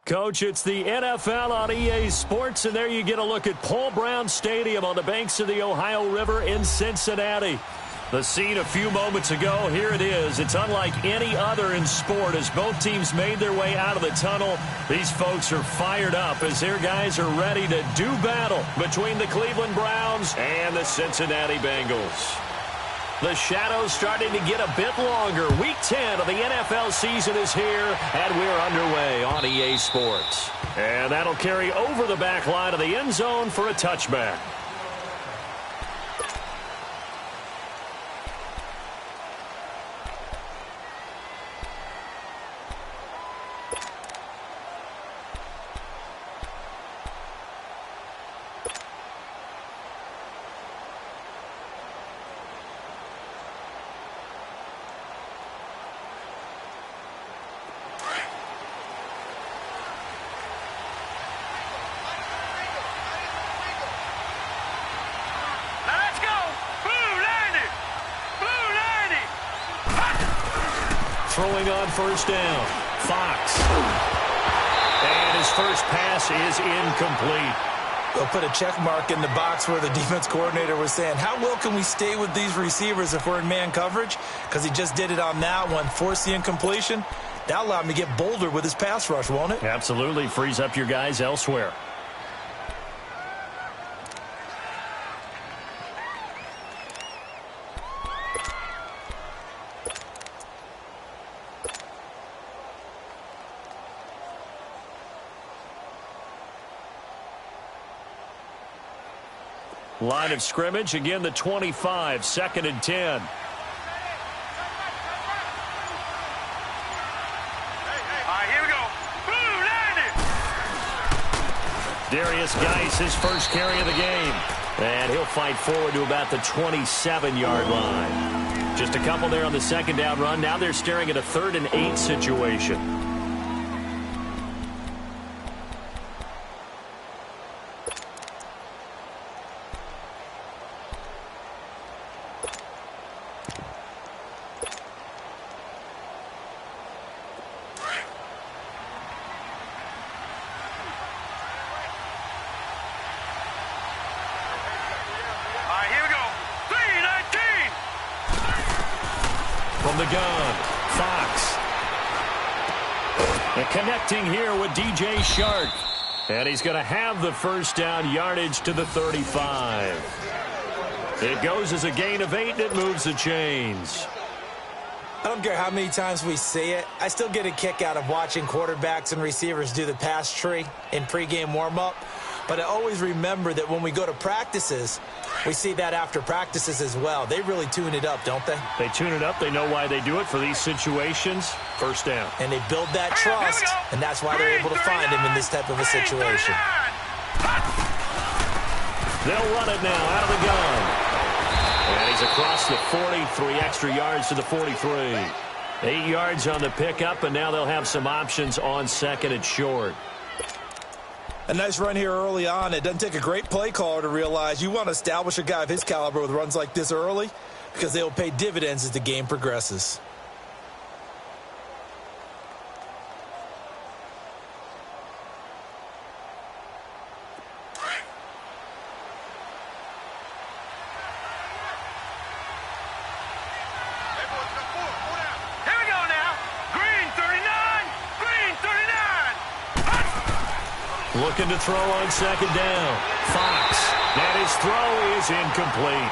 Coach, it's the NFL on EA Sports, and there you get a look at Paul Brown Stadium on the banks of the Ohio River in Cincinnati. The scene a few moments ago, here it is. It's unlike any other in sport as both teams made their way out of the tunnel. These folks are fired up as their guys are ready to do battle between the Cleveland Browns and the Cincinnati Bengals. The shadow's starting to get a bit longer. Week 10 of the NFL season is here, and we're underway on EA Sports. And that'll carry over the back line of the end zone for a touchback. Throwing on first down, Fox. And his first pass is incomplete. They'll put a check mark in the box where the defense coordinator was saying, how well can we stay with these receivers if we're in man coverage? Because he just did it on that one, forced the incompletion. That'll allow him to get bolder with his pass rush, won't it? Absolutely. Frees up your guys elsewhere. Line of scrimmage, again the 25, 2nd and 10. Here we go. Blue landed. Darius Geis, his first carry of the game. And he'll fight forward to about the 27-yard line. Just a couple there on the second down run. Now they're staring at a 3rd and 8 situation. From the gun, Fox. And connecting here with DJ Shark. And he's going to have the first down yardage to the 35. It goes as a gain of 8, and it moves the chains. I don't care how many times we see it. I still get a kick out of watching quarterbacks and receivers do the pass tree in pregame warm-up. But I always remember that when we go to practices, we see that after practices as well. They really tune it up, don't they? They tune it up. They know why they do it for these situations. First down. And they build that trust, and that's why they're able to find him in this type of a situation. They'll run it now out of the gun. And he's across the 40, 3 extra yards to the 43. 8 yards on the pickup, and now they'll have some options on 2nd and short. A nice run here early on. It doesn't take a great play caller to realize you want to establish a guy of his caliber with runs like this early because they will pay dividends as the game progresses. Looking to throw on 2nd down. Fox. And his throw is incomplete.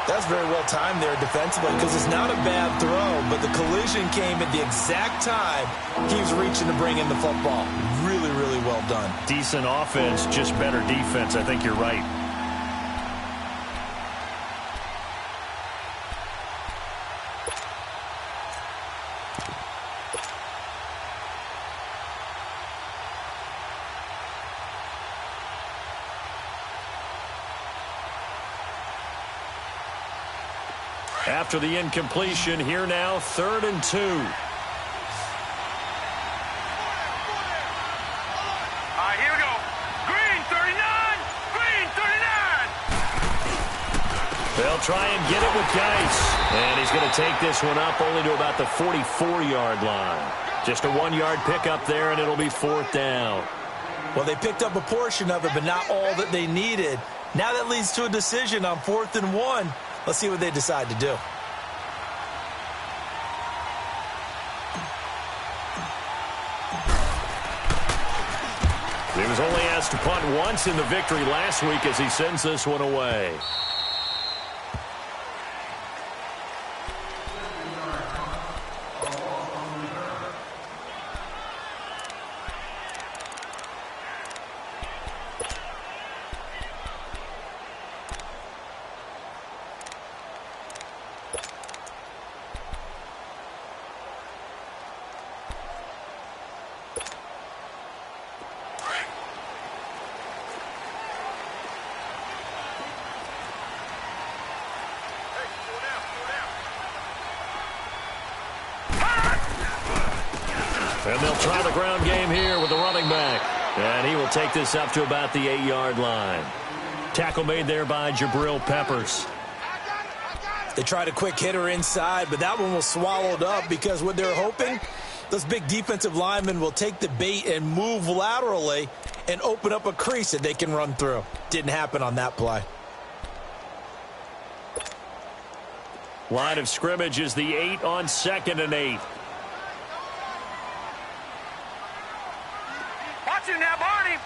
That's very well timed there defensively because it's not a bad throw, but the collision came at the exact time he was reaching to bring in the football. Really, really well done. Decent offense, just better defense. I think you're right. After the incompletion, here now, 3rd and 2. Here we go. Green 39. Green 39. They'll try and get it with Geis. And he's going to take this one up only to about the 44-yard line. Just a 1-yard pickup there, and it'll be 4th down. Well, they picked up a portion of it, but not all that they needed. Now that leads to a decision on 4th and 1. Let's see what they decide to do. He was only asked to punt once in the victory last week as he sends this one away. And they'll try the ground game here with the running back. And he will take this up to about the 8-yard line. Tackle made there by Jabril Peppers. They tried a quick hitter inside, but that one was swallowed up because what they're hoping, those big defensive linemen will take the bait and move laterally and open up a crease that they can run through. Didn't happen on that play. Line of scrimmage is the 8 on 2nd and 8. Watch him now, Barney!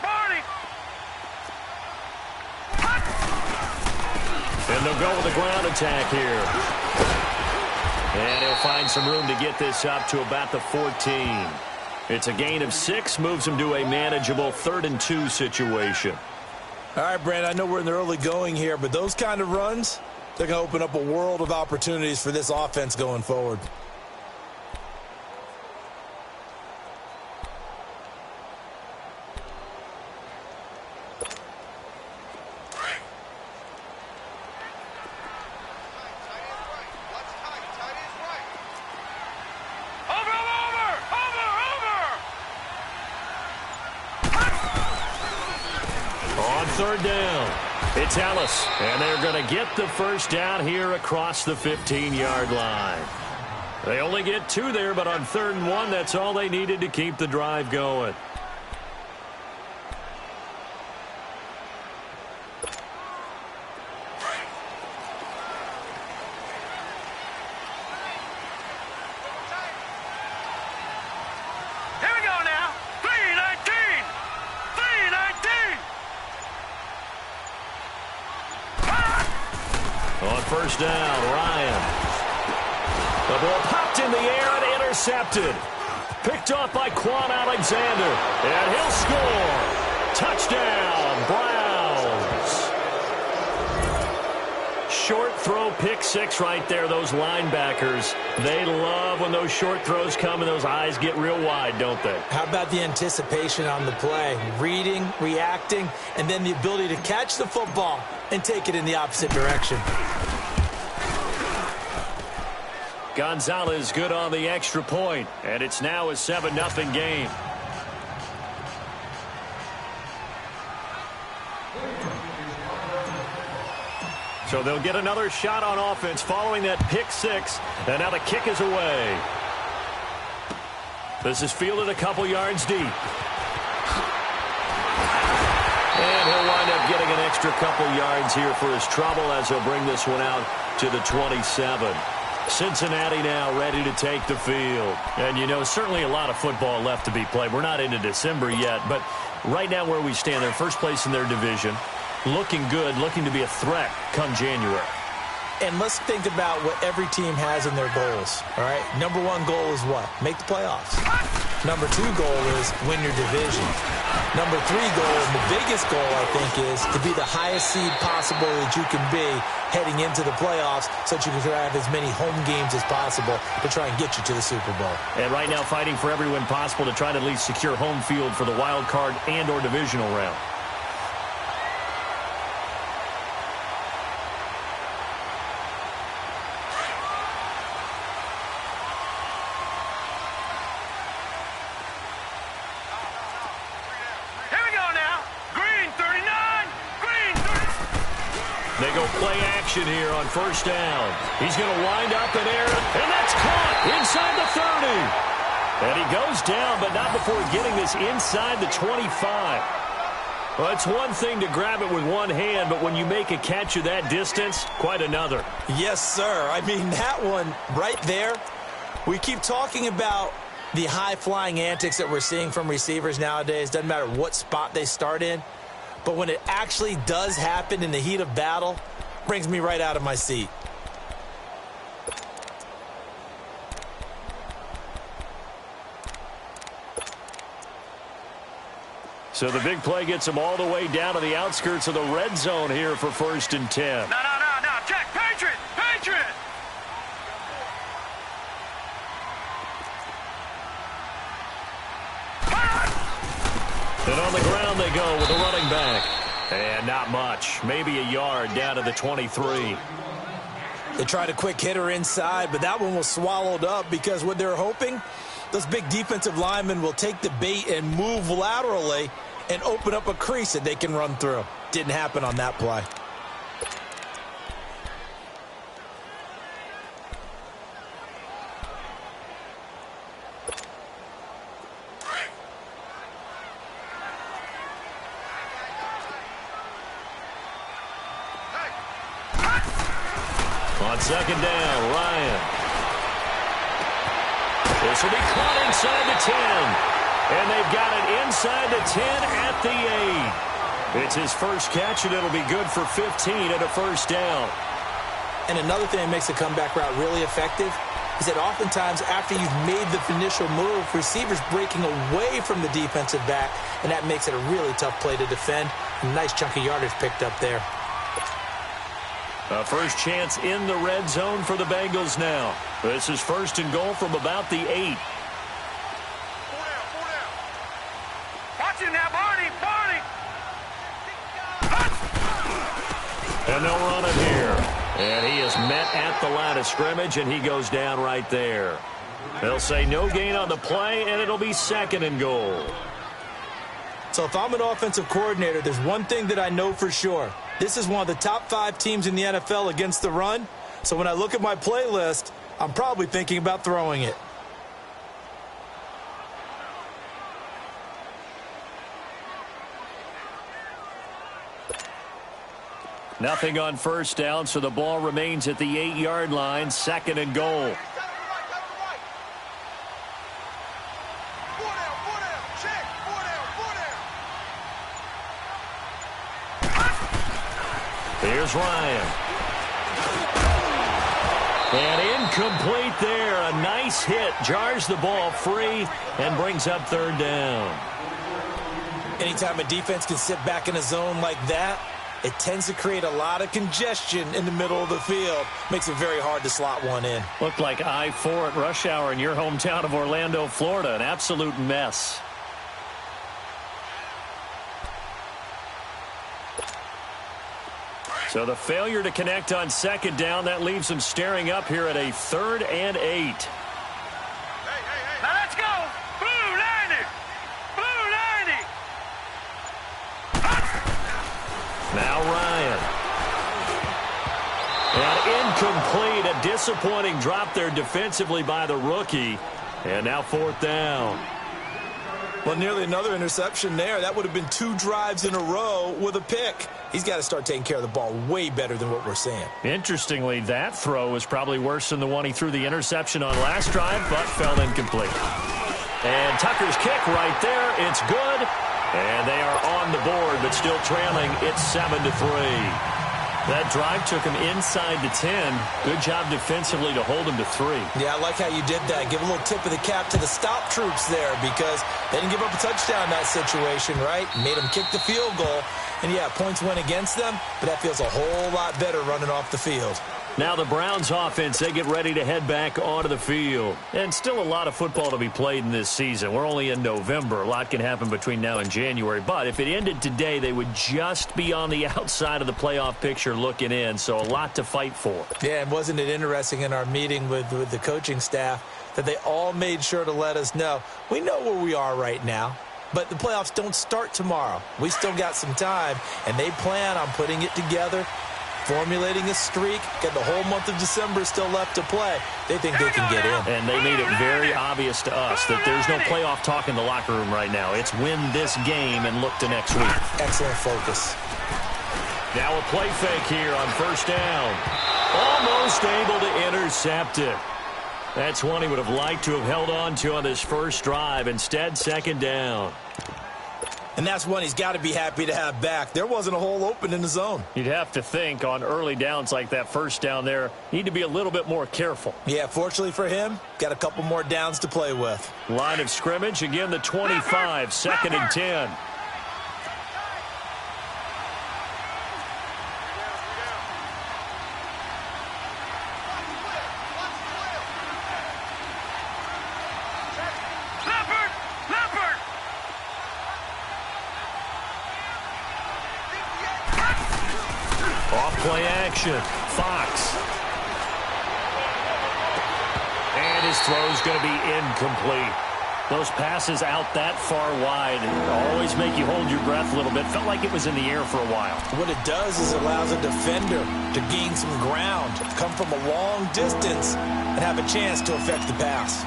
And they'll go with the ground attack here. And he'll find some room to get this up to about the 14. It's a gain of 6, moves him to a manageable 3rd and 2 situation. All right, Brandon, I know we're in the early going here, but those kind of runs, they're going to open up a world of opportunities for this offense going forward. Third down. It's Ellis, and they're going to get the first down here across the 15-yard line. They only get 2 there, but on 3rd and 1, that's all they needed to keep the drive going. First down, Ryan. The ball popped in the air and intercepted. Picked off by Quan Alexander. And he'll score. Touchdown, Browns. Short throw, pick 6 right there. Those linebackers, they love when those short throws come and those eyes get real wide, don't they? How about the anticipation on the play? Reading, reacting, and then the ability to catch the football and take it in the opposite direction. Gonzalez good on the extra point, and it's now a 7-0 game. So they'll get another shot on offense following that pick 6, and now the kick is away. This is fielded a couple yards deep. And he'll wind up getting an extra couple yards here for his trouble as he'll bring this one out to the 27. Cincinnati now ready to take the field. And, you know, certainly a lot of football left to be played. We're not into December yet, but right now where we stand, they're first place in their division. Looking good, looking to be a threat come January. And let's think about what every team has in their goals, all right? Number 1 goal is what? Make the playoffs. Number 2 goal is win your division. Number 3 goal, and the biggest goal, I think, is to be the highest seed possible that you can be heading into the playoffs so that you can have as many home games as possible to try and get you to the Super Bowl. And right now fighting for every win possible to try to at least secure home field for the wild card and or divisional round. They go play action here on first down. He's going to wind up in air, and that's caught inside the 30. And he goes down, but not before getting this inside the 25. Well, it's one thing to grab it with one hand, but when you make a catch of that distance, quite another. Yes, sir. I mean, that one right there, we keep talking about the high-flying antics that we're seeing from receivers nowadays. Doesn't matter what spot they start in. But when it actually does happen in the heat of battle, brings me right out of my seat. So the big play gets him all the way down to the outskirts of the red zone here for 1st and 10. No. Check. Patriot. And on the ground they go with a running back. And not much. Maybe a yard down to the 23. They tried a quick hitter inside, but that one was swallowed up because what they're hoping, those big defensive linemen will take the bait and move laterally and open up a crease that they can run through. Didn't happen on that play. On 2nd down, Ryan. This will be caught inside the 10. And they've got it inside the 10 at the 8. It's his first catch, and it'll be good for 15 and a 1st down. And another thing that makes the comeback route really effective is that oftentimes after you've made the initial move, receivers breaking away from the defensive back, and that makes it a really tough play to defend. A nice chunk of yardage picked up there. A first chance in the red zone for the Bengals now. This is 1st and goal from about the 8. Watch him now, Barney. And they'll run it here. And he is met at the line of scrimmage, and he goes down right there. They'll say no gain on the play, and it'll be 2nd and goal. So if I'm an offensive coordinator, there's one thing that I know for sure. This is one of the top 5 teams in the NFL against the run. So when I look at my playlist, I'm probably thinking about throwing it. Nothing on 1st down, so the ball remains at the 8-yard line, 2nd and goal. Here's Ryan. And incomplete there. A nice hit. Jars the ball free and brings up 3rd down. Anytime a defense can sit back in a zone like that, it tends to create a lot of congestion in the middle of the field. Makes it very hard to slot one in. Looked like I-4 at rush hour in your hometown of Orlando, Florida. An absolute mess. So the failure to connect on 2nd down, that leaves them staring up here at a 3rd and 8. Now let's go. Blue 90. Blue 90. Now Ryan. And incomplete. A disappointing drop there defensively by the rookie. And now 4th down. Well, nearly another interception there. That would have been 2 drives in a row with a pick. He's got to start taking care of the ball way better than what we're seeing. Interestingly, that throw was probably worse than the one he threw the interception on last drive, but fell incomplete. And Tucker's kick right there. It's good. And they are on the board, but still trailing. It's 7-3. That drive took him inside the 10. Good job defensively to hold him to 3. Yeah, I like how you did that. Give a little tip of the cap to the stop troops there because they didn't give up a touchdown in that situation, right? Made them kick the field goal. And, yeah, points went against them, but that feels a whole lot better running off the field. Now the Browns offense, they get ready to head back onto the field. And still a lot of football to be played in this season. We're only in November. A lot can happen between now and January. But if it ended today, they would just be on the outside of the playoff picture looking in. So a lot to fight for. Yeah, and wasn't it interesting in our meeting with the coaching staff that they all made sure to let us know, we know where we are right now. But the playoffs don't start tomorrow. We still got some time, and they plan on putting it together formulating a streak, got the whole month of December still left to play. They think they can get in. And they made it very obvious to us that there's no playoff talk in the locker room right now. It's win this game and look to next week. Excellent focus. Now a play fake here on first down. Almost able to intercept it. That's one he would have liked to have held on to on this first drive. Instead, second down. And that's one he's got to be happy to have back. There wasn't a hole open in the zone. You'd have to think on early downs like that first down there, need to be a little bit more careful. Yeah, fortunately for him, got a couple more downs to play with. Line of scrimmage, again the 25, second and 10. Play action. Fox. And his throw's going to be incomplete. Those passes out that far wide always make you hold your breath a little bit. Felt like it was in the air for a while. What it does is it allows a defender to gain some ground, come from a long distance, and have a chance to affect the pass.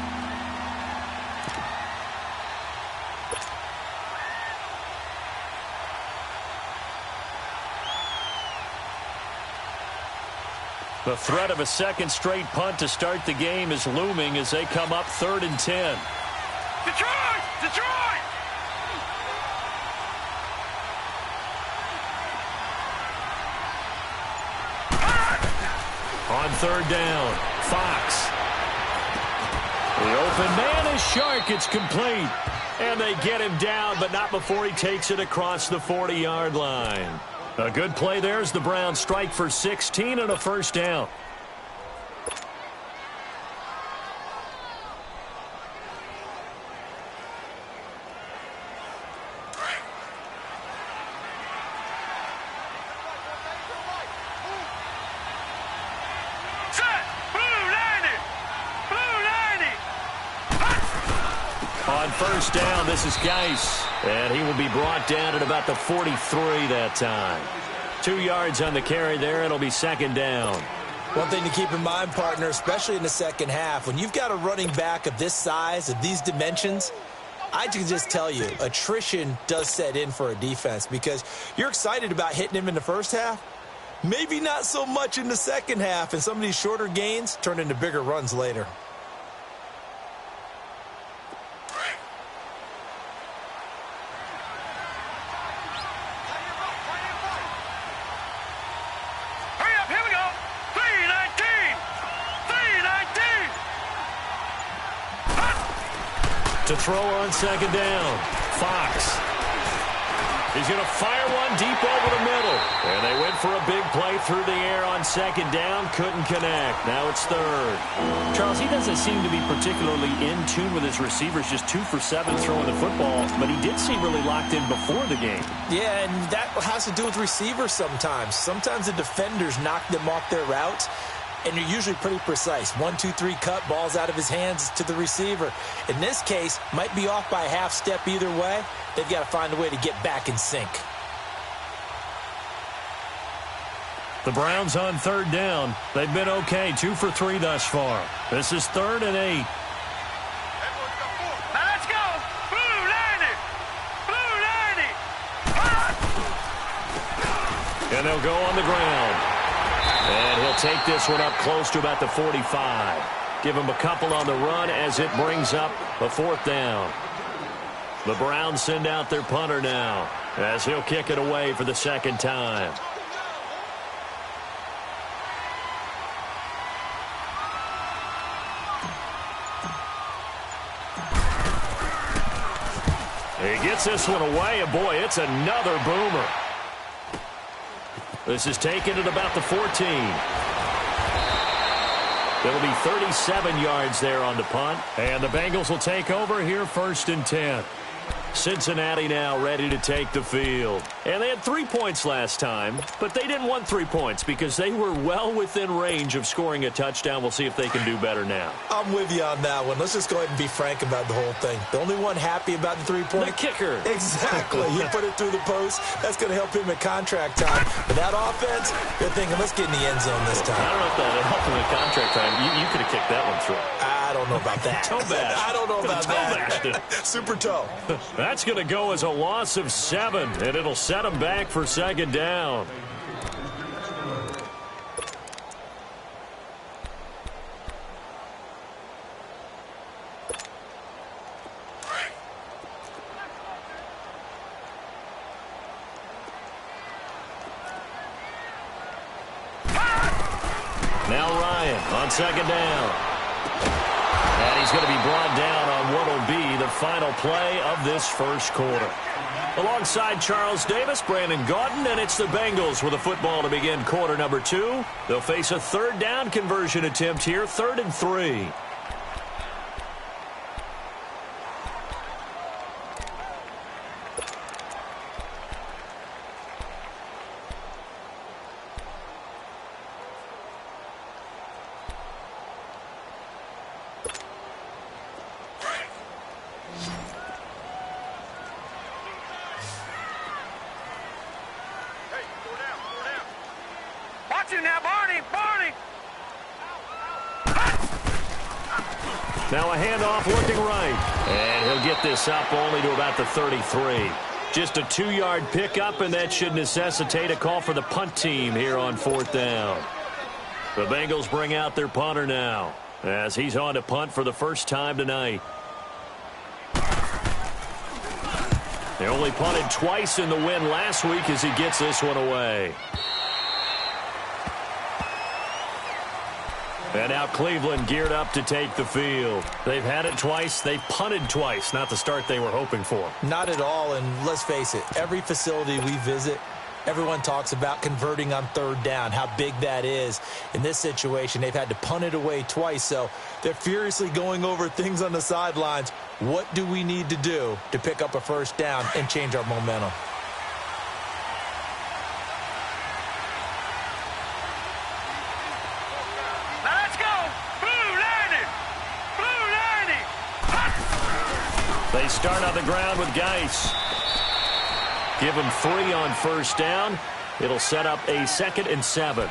The threat of a second straight punt to start the game is looming as they come up 3rd and 10. Detroit! Detroit! On 3rd down, Fox. The open man is Shark. It's complete. And they get him down, but not before he takes it across the 40-yard line. A good play there as the Browns strike for 16 and a first down. Set! Blue 90! Blue 90! On first down, this is Geis. And he will be brought down at about the 43 that time. 2 yards on the carry there. It'll be second down. One thing to keep in mind, partner, especially in the second half, when you've got a running back of this size, of these dimensions, I can just tell you, attrition does set in for a defense because you're excited about hitting him in the first half. Maybe not so much in the second half, and some of these shorter gains turn into bigger runs later. To throw on second down, Fox. He's going to fire one deep over the middle. And they went for a big play through the air on second down. Couldn't connect. Now it's third. Charles, he doesn't seem to be particularly in tune with his receivers. Just 2 for 7 throwing the football. But he did seem really locked in before the game. Yeah, and that has to do with receivers sometimes. Sometimes the defenders knock them off their routes. And you're usually pretty precise. 1, 2, 3 cut, balls out of his hands to the receiver. In this case, might be off by a half step either way. They've got to find a way to get back in sync. The Browns on third down. They've been okay. 2 for 3 thus far. This is 3rd and 8. Now let's go! Blue 90! Blue 90! And they'll go on the ground. And he'll take this one up close to about the 45. Give him a couple on the run as it brings up a 4th down. The Browns send out their punter now as he'll kick it away for the second time. He gets this one away, and boy, it's another boomer. This is taken at about the 14. It'll be 37 yards there on the punt. And the Bengals will take over here 1st and 10. Cincinnati now ready to take the field. And they had 3 points last time, but they didn't want 3 points because they were well within range of scoring a touchdown. We'll see if they can do better now. I'm with you on that one. Let's just go ahead and be frank about the whole thing. The only one happy about the 3-point? The kicker. Exactly. You put it through the post. That's going to help him at contract time. But that offense, they're thinking, let's get in the end zone this time. I don't know if that helped him at contract time. You could have kicked that one through. I don't know about that. Toe bash. I don't know about that. Super toe. That's going to go as a loss of 7, and it'll set them back for second down. Now Ryan on second down. And he's going to be brought down on what will be the final play of this first quarter. Alongside Charles Davis, Brandon Gaudin, and it's the Bengals with a football to begin quarter number 2. They'll face a third down conversion attempt here, 3rd and 3. Now, Barney! Now a handoff looking right. And he'll get this up only to about the 33. Just a 2-yard pickup, and that should necessitate a call for the punt team here on 4th down. The Bengals bring out their punter now as he's on to punt for the first time tonight. They only punted twice in the win last week as he gets this one away. And now Cleveland geared up to take the field. They've had it twice. They've punted twice. Not the start they were hoping for. Not at all, and let's face it, every facility we visit, everyone talks about converting on 3rd down, how big that is. In this situation, they've had to punt it away twice, so they're furiously going over things on the sidelines. What do we need to do to pick up a 1st down and change our momentum? They start on the ground with Geis. Give him 3 on 1st down. It'll set up a 2nd and 7.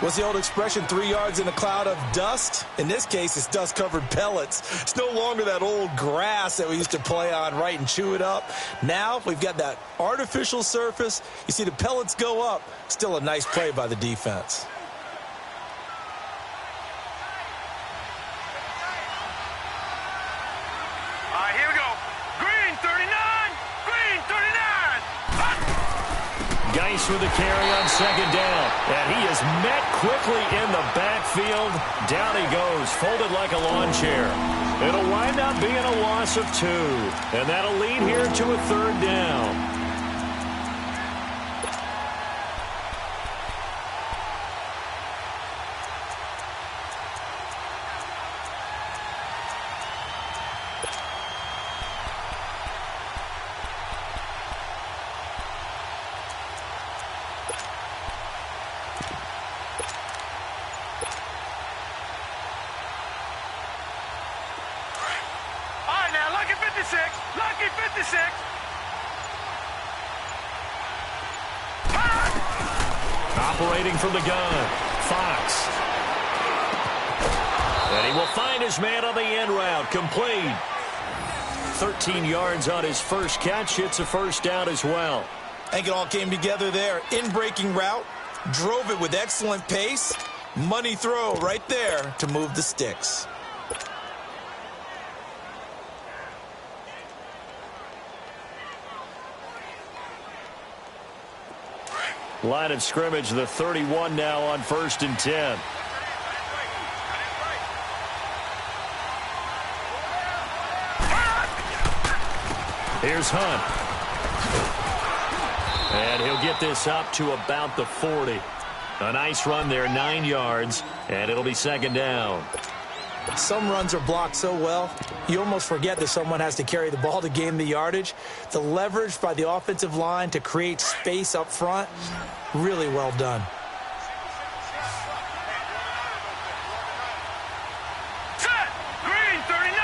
What's the old expression, 3 yards in a cloud of dust? In this case, it's dust-covered pellets. It's no longer that old grass that we used to play on, right, and chew it up. Now we've got that artificial surface. You see the pellets go up. Still a nice play by the defense. Here we go. Green 39. Green 39. Geis with the carry on 2nd down. And he is met quickly in the backfield. Down he goes, folded like a lawn chair. It'll wind up being a loss of 2. And that'll lead here to a 3rd down. Lucky 56. Operating from the gun, Fox. And he will find his man on the end route, complete. 13 yards on his first catch. It's a 1st down as well. I think it all came together there. In-breaking route, drove it with excellent pace. Money throw right there to move the sticks. Line of scrimmage, the 31 now on 1st and 10. Here's Hunt. And he'll get this up to about the 40. A nice run there, 9 yards, and it'll be 2nd down. Some runs are blocked so well, you almost forget that someone has to carry the ball to gain the yardage. The leverage by the offensive line to create space up front, really well done. Set! Green 39!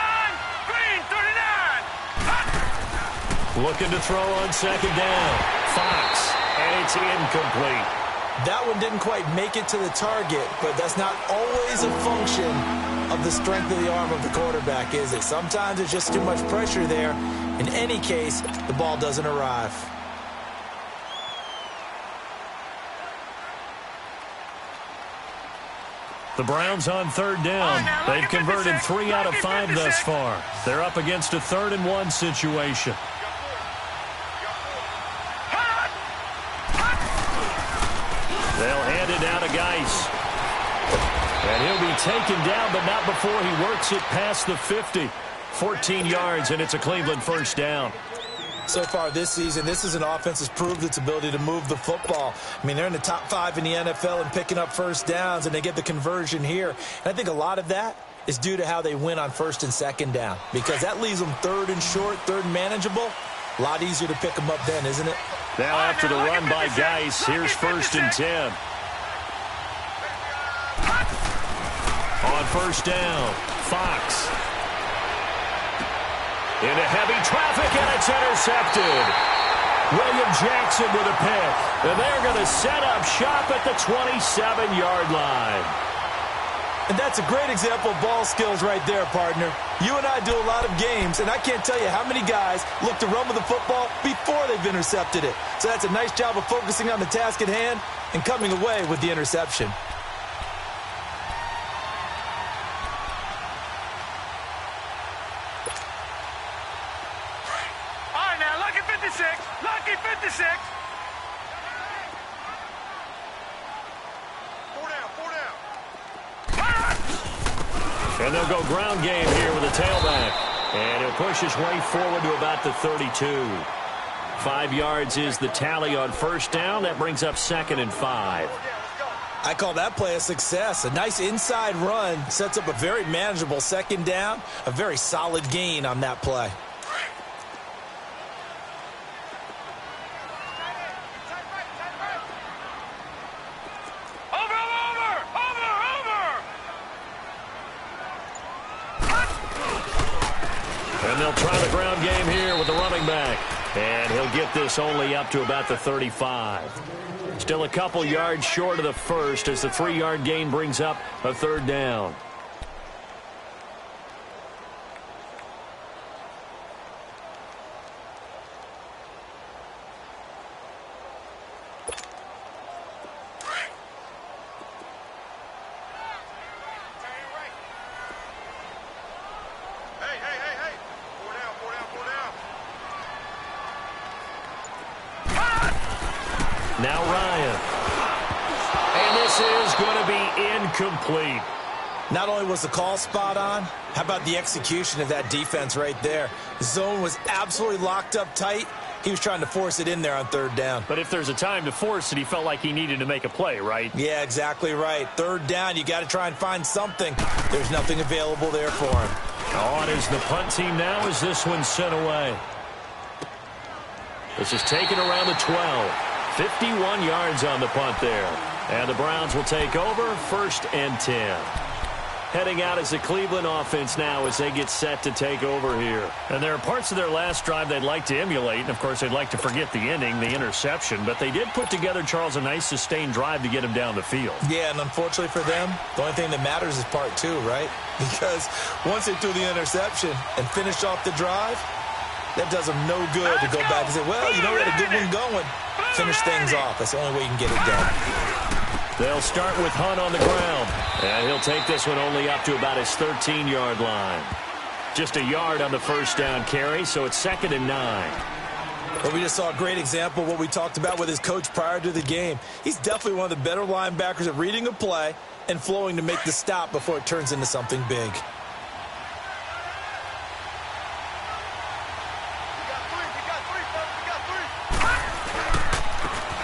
Green 39! Hot! Looking to throw on second down. Fox, and it's incomplete. That one didn't quite make it to the target, but that's not always a function of the strength of the arm of the quarterback, is it? Sometimes it's just too much pressure there. In any case, the ball doesn't arrive. The Browns on third down. They've converted 3 out of 5 thus far. They're up against a 3rd and 1 situation. They'll hand it down to Geis. And he'll be taken down, but not before he works it past the 50. 14 yards, and it's a Cleveland first down. So far this season, this is an offense that's proved its ability to move the football. I mean, they're in the top 5 in the NFL and picking up first downs, and they get the conversion here. And I think a lot of that is due to how they win on 1st and 2nd down, because that leaves them 3rd and short, 3rd and manageable. A lot easier to pick them up then, isn't it? Now after the run by Geis, here's 1st and 10. On 1st down, Fox. Into heavy traffic, and it's intercepted. William Jackson with a pick. And they're going to set up shop at the 27-yard line. And that's a great example of ball skills right there, partner. You and I do a lot of games, and I can't tell you how many guys look to run with the football before they've intercepted it. So that's a nice job of focusing on the task at hand and coming away with the interception. All right, now, lucky 56. Lucky 56. 4 down, 4 down. And they'll go ground game here with a tailback. And he'll push his way forward to about the 32. 5 yards is the tally on 1st down. That brings up 2nd and 5. I call that play a success. A nice inside run sets up a very manageable 2nd down. A very solid gain on that play. And they'll try the ground game here with the running back. And he'll get this only up to about the 35. Still a couple yards short of the first as the 3-yard gain brings up a 3rd down. Now Ryan. And this is going to be incomplete. Not only was the call spot on, how about the execution of that defense right there? The zone was absolutely locked up tight. He was trying to force it in there on 3rd down. But if there's a time to force it, he felt like he needed to make a play, right? Yeah, exactly right. 3rd down, you got to try and find something. There's nothing available there for him. On is the punt team now as this one's sent away. This is taken around the 12. 51 yards on the punt there. And the Browns will take over 1st and 10. Heading out as the Cleveland offense now as they get set to take over here. And there are parts of their last drive they'd like to emulate. And, of course, they'd like to forget the ending, the interception. But they did put together, Charles, a nice sustained drive to get him down the field. Yeah, and unfortunately for them, the only thing that matters is part 2, right? Because once they threw the interception and finished off the drive, that does them no good to go back and say, well, you know, we had a good one going. Finish things off. That's the only way you can get it done. They'll start with Hunt on the ground. And he'll take this one only up to about his 13-yard line. Just a yard on the 1st down carry, so it's 2nd and 9. Well, we just saw a great example of what we talked about with his coach prior to the game. He's definitely one of the better linebackers at reading a play and flowing to make the stop before it turns into something big.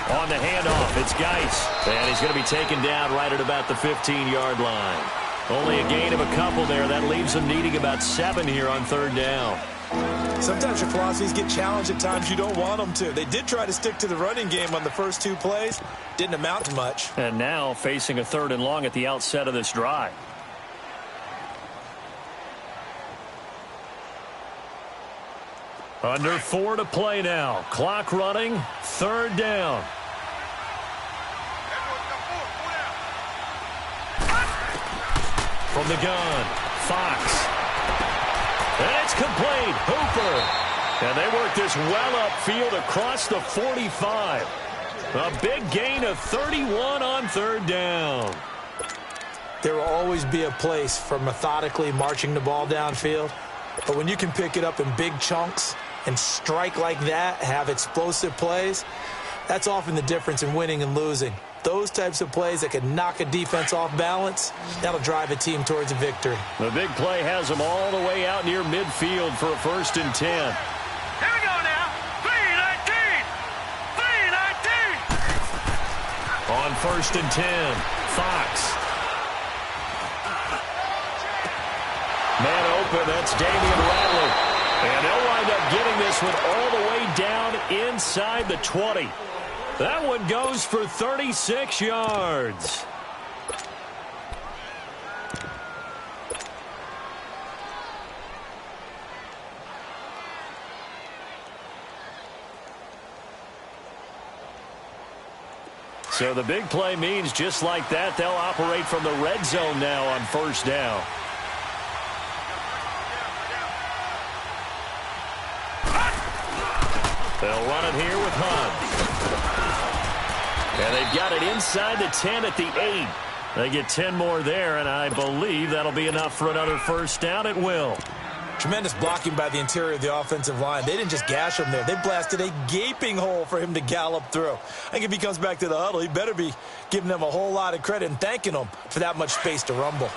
On the handoff, it's Geis. And he's going to be taken down right at about the 15-yard line. Only a gain of a couple there. That leaves them needing about 7 here on third down. Sometimes your philosophies get challenged at times you don't want them to. They did try to stick to the running game on the first 2 plays. Didn't amount to much. And now facing a 3rd and long at the outset of this drive. Under 4 to play now. Clock running. 3rd down. From the gun, Fox. And it's complete. Hooper. And they work this well upfield across the 45. A big gain of 31 on 3rd down. There will always be a place for methodically marching the ball downfield. But when you can pick it up in big chunks and strike like that, have explosive plays, that's often the difference in winning and losing. Those types of plays that can knock a defense off balance, that'll drive a team towards a victory. The big play has them all the way out near midfield for a 1st and 10. Here we go now. 3-19. 3-19. On 1st and 10, Fox. Man open, that's Damian Ratley. And they'll wind up getting this one all the way down inside the 20. That one goes for 36 yards. So the big play means just like that, they'll operate from the red zone now on 1st down. They'll run it here with Hunt. And they've got it inside the 10 at the 8. They get 10 more there, and I believe that'll be enough for another 1st down. It will. Tremendous blocking by the interior of the offensive line. They didn't just gash him there. They blasted a gaping hole for him to gallop through. I think if he comes back to the huddle, he better be giving them a whole lot of credit and thanking them for that much space to rumble.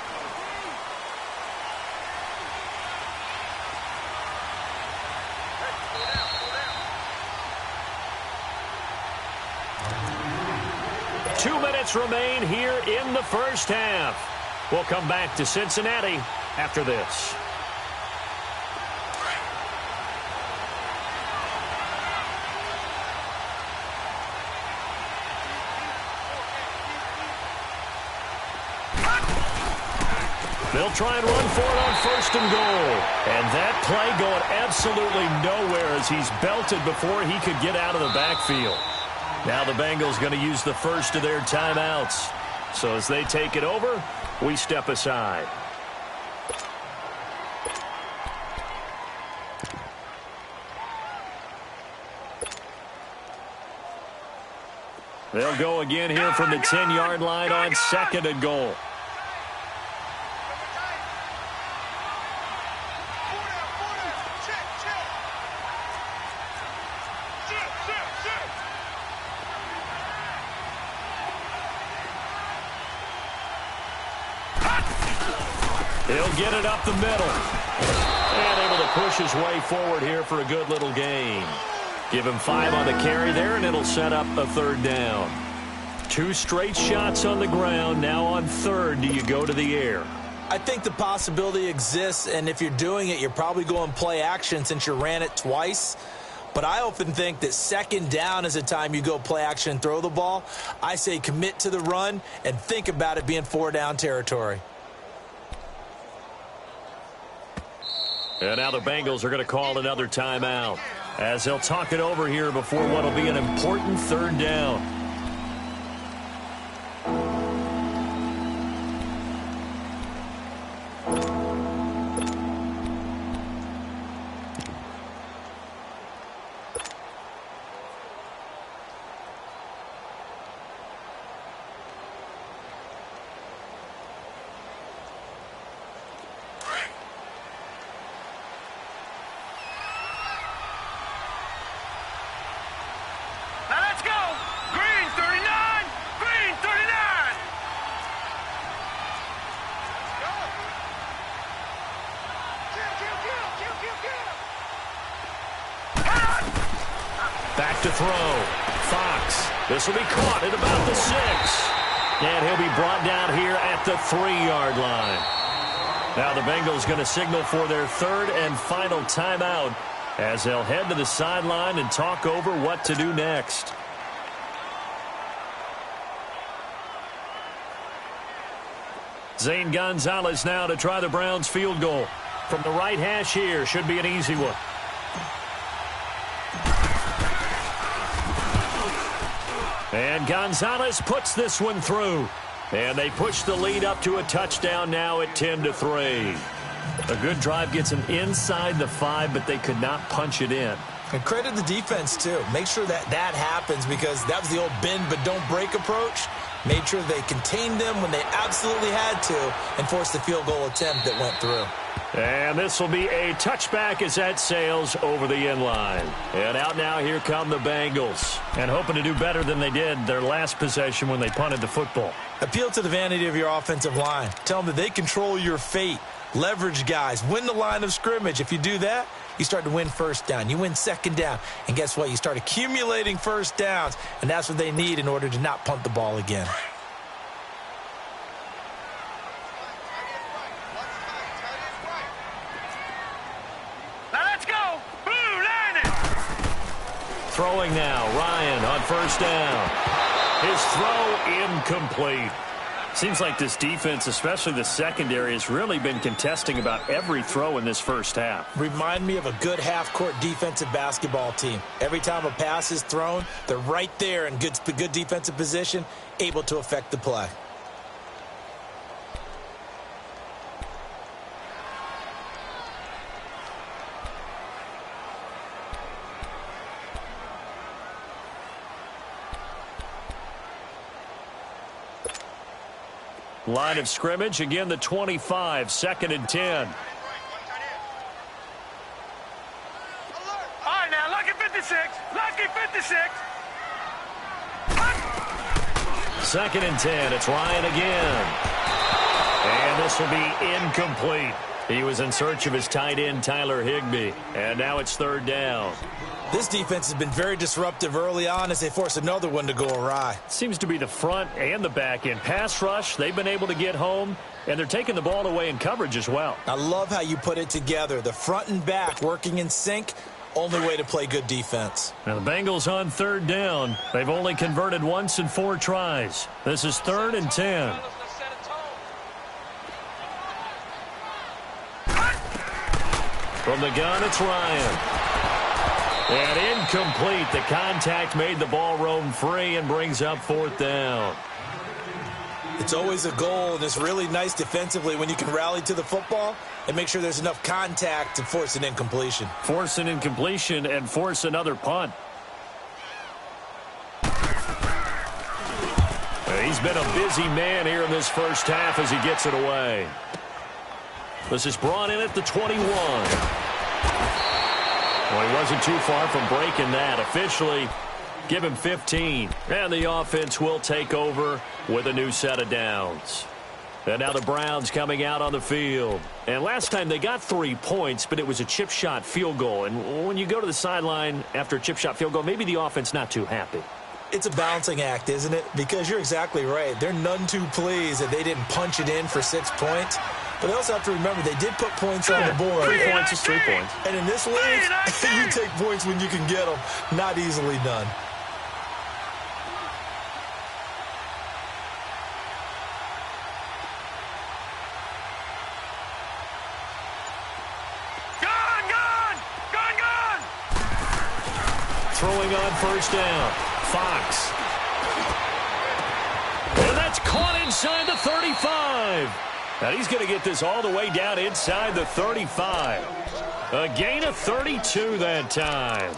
Remain here in the 1st half. We'll come back to Cincinnati after this. They'll try and run for it on 1st and goal. And that play going absolutely nowhere as he's belted before he could get out of the backfield. Now the Bengals going to use the first of their timeouts. So as they take it over, we step aside. They'll go again here from the 10-yard line on 2nd and goal. He'll get it up the middle. And able to push his way forward here for a good little gain. Give him 5 on the carry there, and it'll set up a 3rd down. 2 straight shots on the ground. Now on 3rd, do you go to the air? I think the possibility exists, and if you're doing it, you're probably going play action since you ran it twice. But I often think that 2nd down is the time you go play action and throw the ball. I say commit to the run and think about it being 4-down territory. And now the Bengals are going to call another timeout as they'll talk it over here before what will be an important 3rd down. Back to throw. Fox. This will be caught at about the 6. And he'll be brought down here at the 3-yard line. Now the Bengals going to signal for their third and final timeout as they'll head to the sideline and talk over what to do next. Zane Gonzalez now to try the Browns field goal. From the right hash here, should be an easy one. And Gonzalez puts this one through. And they push the lead up to a touchdown now at 10-3. A good drive gets them inside the 5, but they could not punch it in. And credit the defense, too. Make sure that happens because that was the old bend but don't break approach. Made sure they contained them when they absolutely had to and forced the field goal attempt that went through. And this will be a touchback as that sails over the end line. And out now, here come the Bengals. And hoping to do better than they did their last possession when they punted the football. Appeal to the vanity of your offensive line. Tell them that they control your fate. Leverage guys. Win the line of scrimmage. If you do that, you start to win first down. You win second down. And guess what? You start accumulating first downs. And that's what they need in order to not punt the ball again. Now let's go. Blue line. Throwing now. Ryan on first down. His throw incomplete. Seems like this defense, especially the secondary, has really been contesting about every throw in this first half. Remind me of a good half-court defensive basketball team. Every time a pass is thrown, they're right there in good defensive position, able to affect the play. Line of scrimmage, again the 25, 2nd and 10. All right, now, lucky 56. Lucky 56. 2nd and 10. It's Ryan again. And this will be incomplete. He was in search of his tight end, Tyler Higbee. And now it's 3rd down. This defense has been very disruptive early on as they force another one to go awry. Seems to be the front and the back end. Pass rush, they've been able to get home, and they're taking the ball away in coverage as well. I love how you put it together. The front and back working in sync, only way to play good defense. Now the Bengals on 3rd down. They've only converted once in 4 tries. This is 3rd and 10. From the gun, it's Ryan. And incomplete. The contact made the ball roam free and brings up 4th down. It's always a goal, and it's really nice defensively when you can rally to the football and make sure there's enough contact to force an incompletion. Force an incompletion and force another punt. He's been a busy man here in this first half as he gets it away. This is brought in at the 21. Well, he wasn't too far from breaking that. Officially, give him 15. And the offense will take over with a new set of downs. And now the Browns coming out on the field. And last time they got 3 points, but it was a chip shot field goal. And when you go to the sideline after a chip shot field goal, maybe the offense not too happy. It's a balancing act, isn't it? Because you're exactly right. They're none too pleased that they didn't punch it in for 6 points. But they also have to remember they did put points on the board. 3 points is 3 points. And in this league, you take points when you can get them. Not easily done. Gone! Throwing on first down. Fox. And that's caught inside the 35. Now he's going to get this all the way down inside the 35. A gain of 32 that time.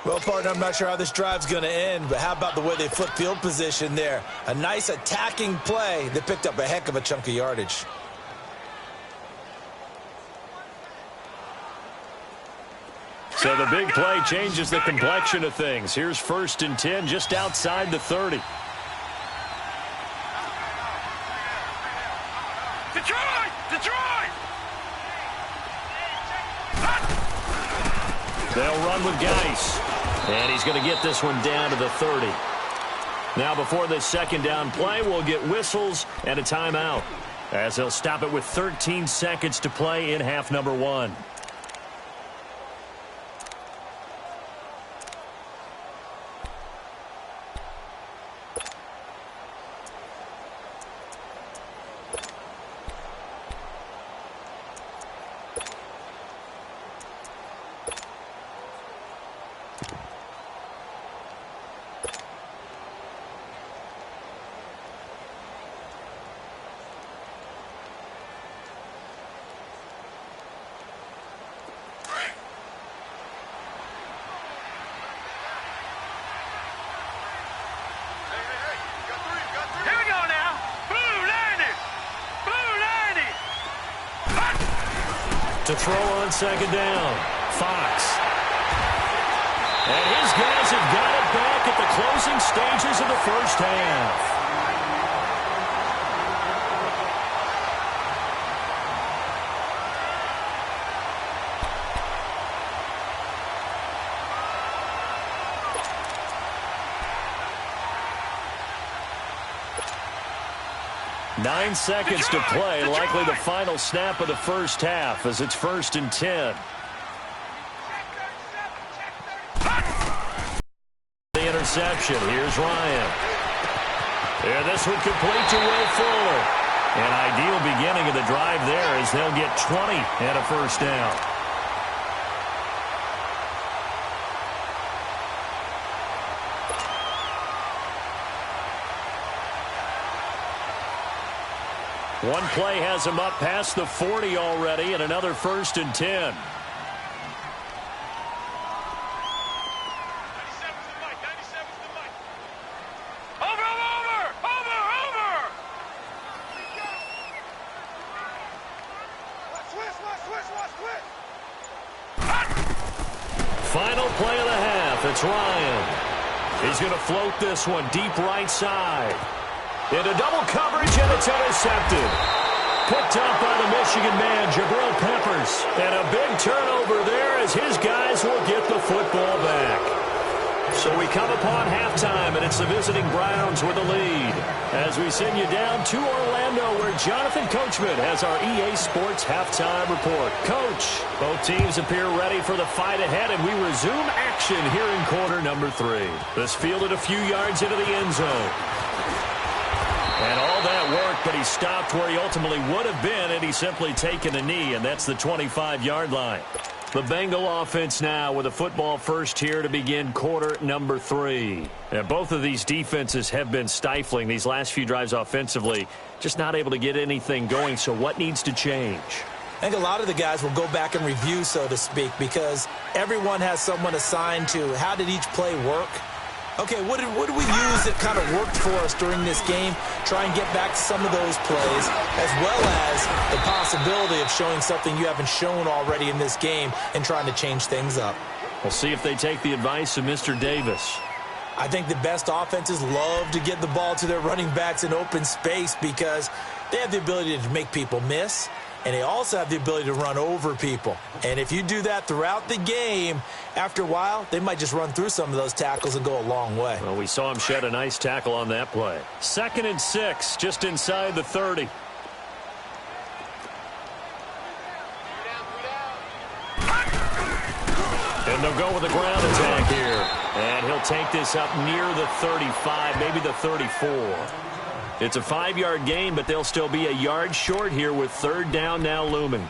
Well, partner, I'm not sure how this drive's going to end, but how about the way they flip field position there? A nice attacking play that picked up a heck of a chunk of yardage. So the big play changes the complexion of things. Here's 1st and 10 just outside the 30. Detroit! They'll run with Geis. And he's going to get this one down to the 30. Now before this second down play, we'll get whistles and a timeout, as they'll stop it with 13 seconds to play in half number 1. To throw on second down, Fox. And his guys have got it back at the closing stages of the first half. Nine seconds to play, likely the final snap of the first half as it's 1st and 10. The interception. Here's Ryan. And this one complete to Will Fuller. An ideal beginning of the drive there as they'll get 20 and a first down. One play has him up past the 40 already, and another 1st and 10. Final play of the half. It's Ryan. He's going to float this one deep right side. Into double coverage, and it's intercepted. Picked up by the Michigan man, Jabril Peppers. And a big turnover there as his guys will get the football back. So we come upon halftime, and it's the visiting Browns with the lead. As we send you down to Orlando, where Jonathan Coachman has our EA Sports halftime report. Coach, both teams appear ready for the fight ahead, and we resume action here in quarter number 3. This fielded a few yards into the end zone. And all that worked, but he stopped where he ultimately would have been, and he's simply taken a knee, and that's the 25-yard line. The Bengal offense now with a football first here to begin quarter number 3. And both of these defenses have been stifling these last few drives offensively, just not able to get anything going. So what needs to change? I think a lot of the guys will go back and review, so to speak, because everyone has someone assigned to how did each play work. Okay, what did we use that kind of worked for us during this game? Try and get back to some of those plays, as well as the possibility of showing something you haven't shown already in this game and trying to change things up. We'll see if they take the advice of Mr. Davis. I think the best offenses love to get the ball to their running backs in open space because they have the ability to make people miss, and they also have the ability to run over people. And if you do that throughout the game, after a while, they might just run through some of those tackles and go a long way. Well, we saw him shed a nice tackle on that play. 2nd and 6, just inside the 30. And they'll go with a ground attack here. And he'll take this up near the 35, maybe the 34. It's a 5-yard gain, but they'll still be a yard short here with 3rd down now looming.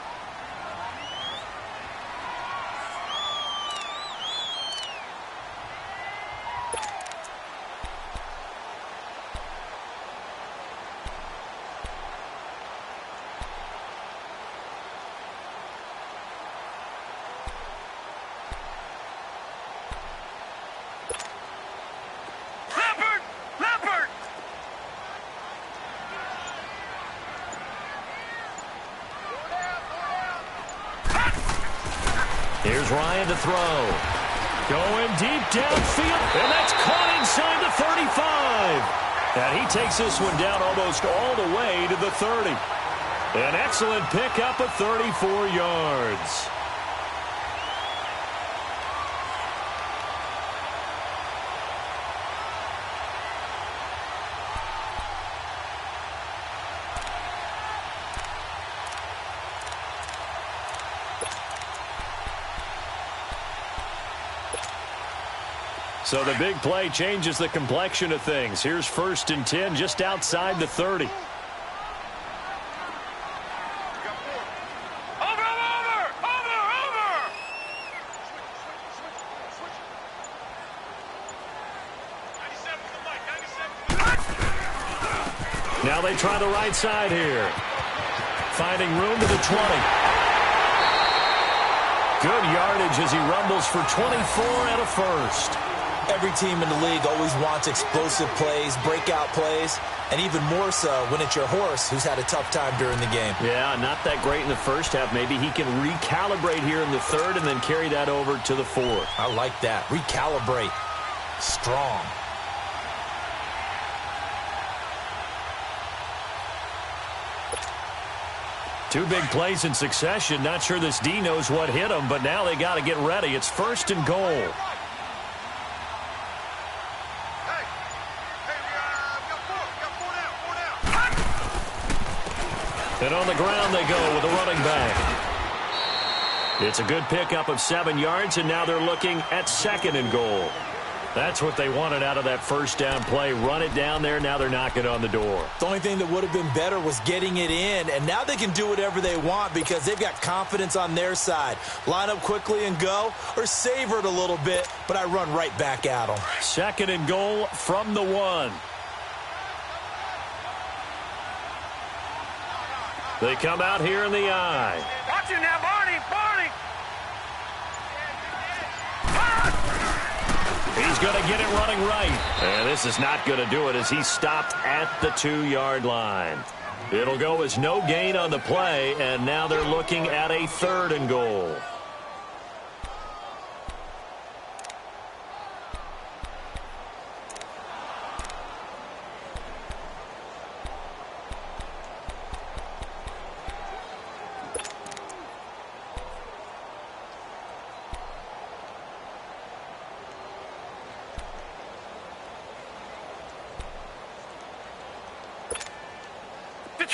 Here's Ryan to throw. Going deep downfield, and that's caught inside the 35. And he takes this one down almost all the way to the 30. An excellent pickup of 34 yards. So the big play changes the complexion of things. Here's 1st and 10 just outside the 30. Now they try the right side here. Finding room to the 20. Good yardage as he rumbles for 24 and a first. Every team in the league always wants explosive plays, breakout plays, and even more so when it's your horse who's had a tough time during the game. Yeah, not that great in the first half. Maybe he can recalibrate here in the third and then carry that over to the fourth. I like that. Recalibrate. Strong. Two big plays in succession. Not sure this D knows what hit him, but now they got to get ready. It's 1st and goal. And on the ground they go with a running back. It's a good pickup of 7 yards, and now they're looking at 2nd and goal. That's what they wanted out of that first down play. Run it down there. Now they're knocking on the door. The only thing that would have been better was getting it in, and now they can do whatever they want because they've got confidence on their side. Line up quickly and go, or savor it a little bit, but I run right back at them. 2nd and goal from the 1. They come out here in the eye. Watch it now, Barney! Barney! He's going to get it running right. And this is not going to do it as he stopped at the 2-yard line. It'll go as no gain on the play, and now they're looking at a 3rd and goal.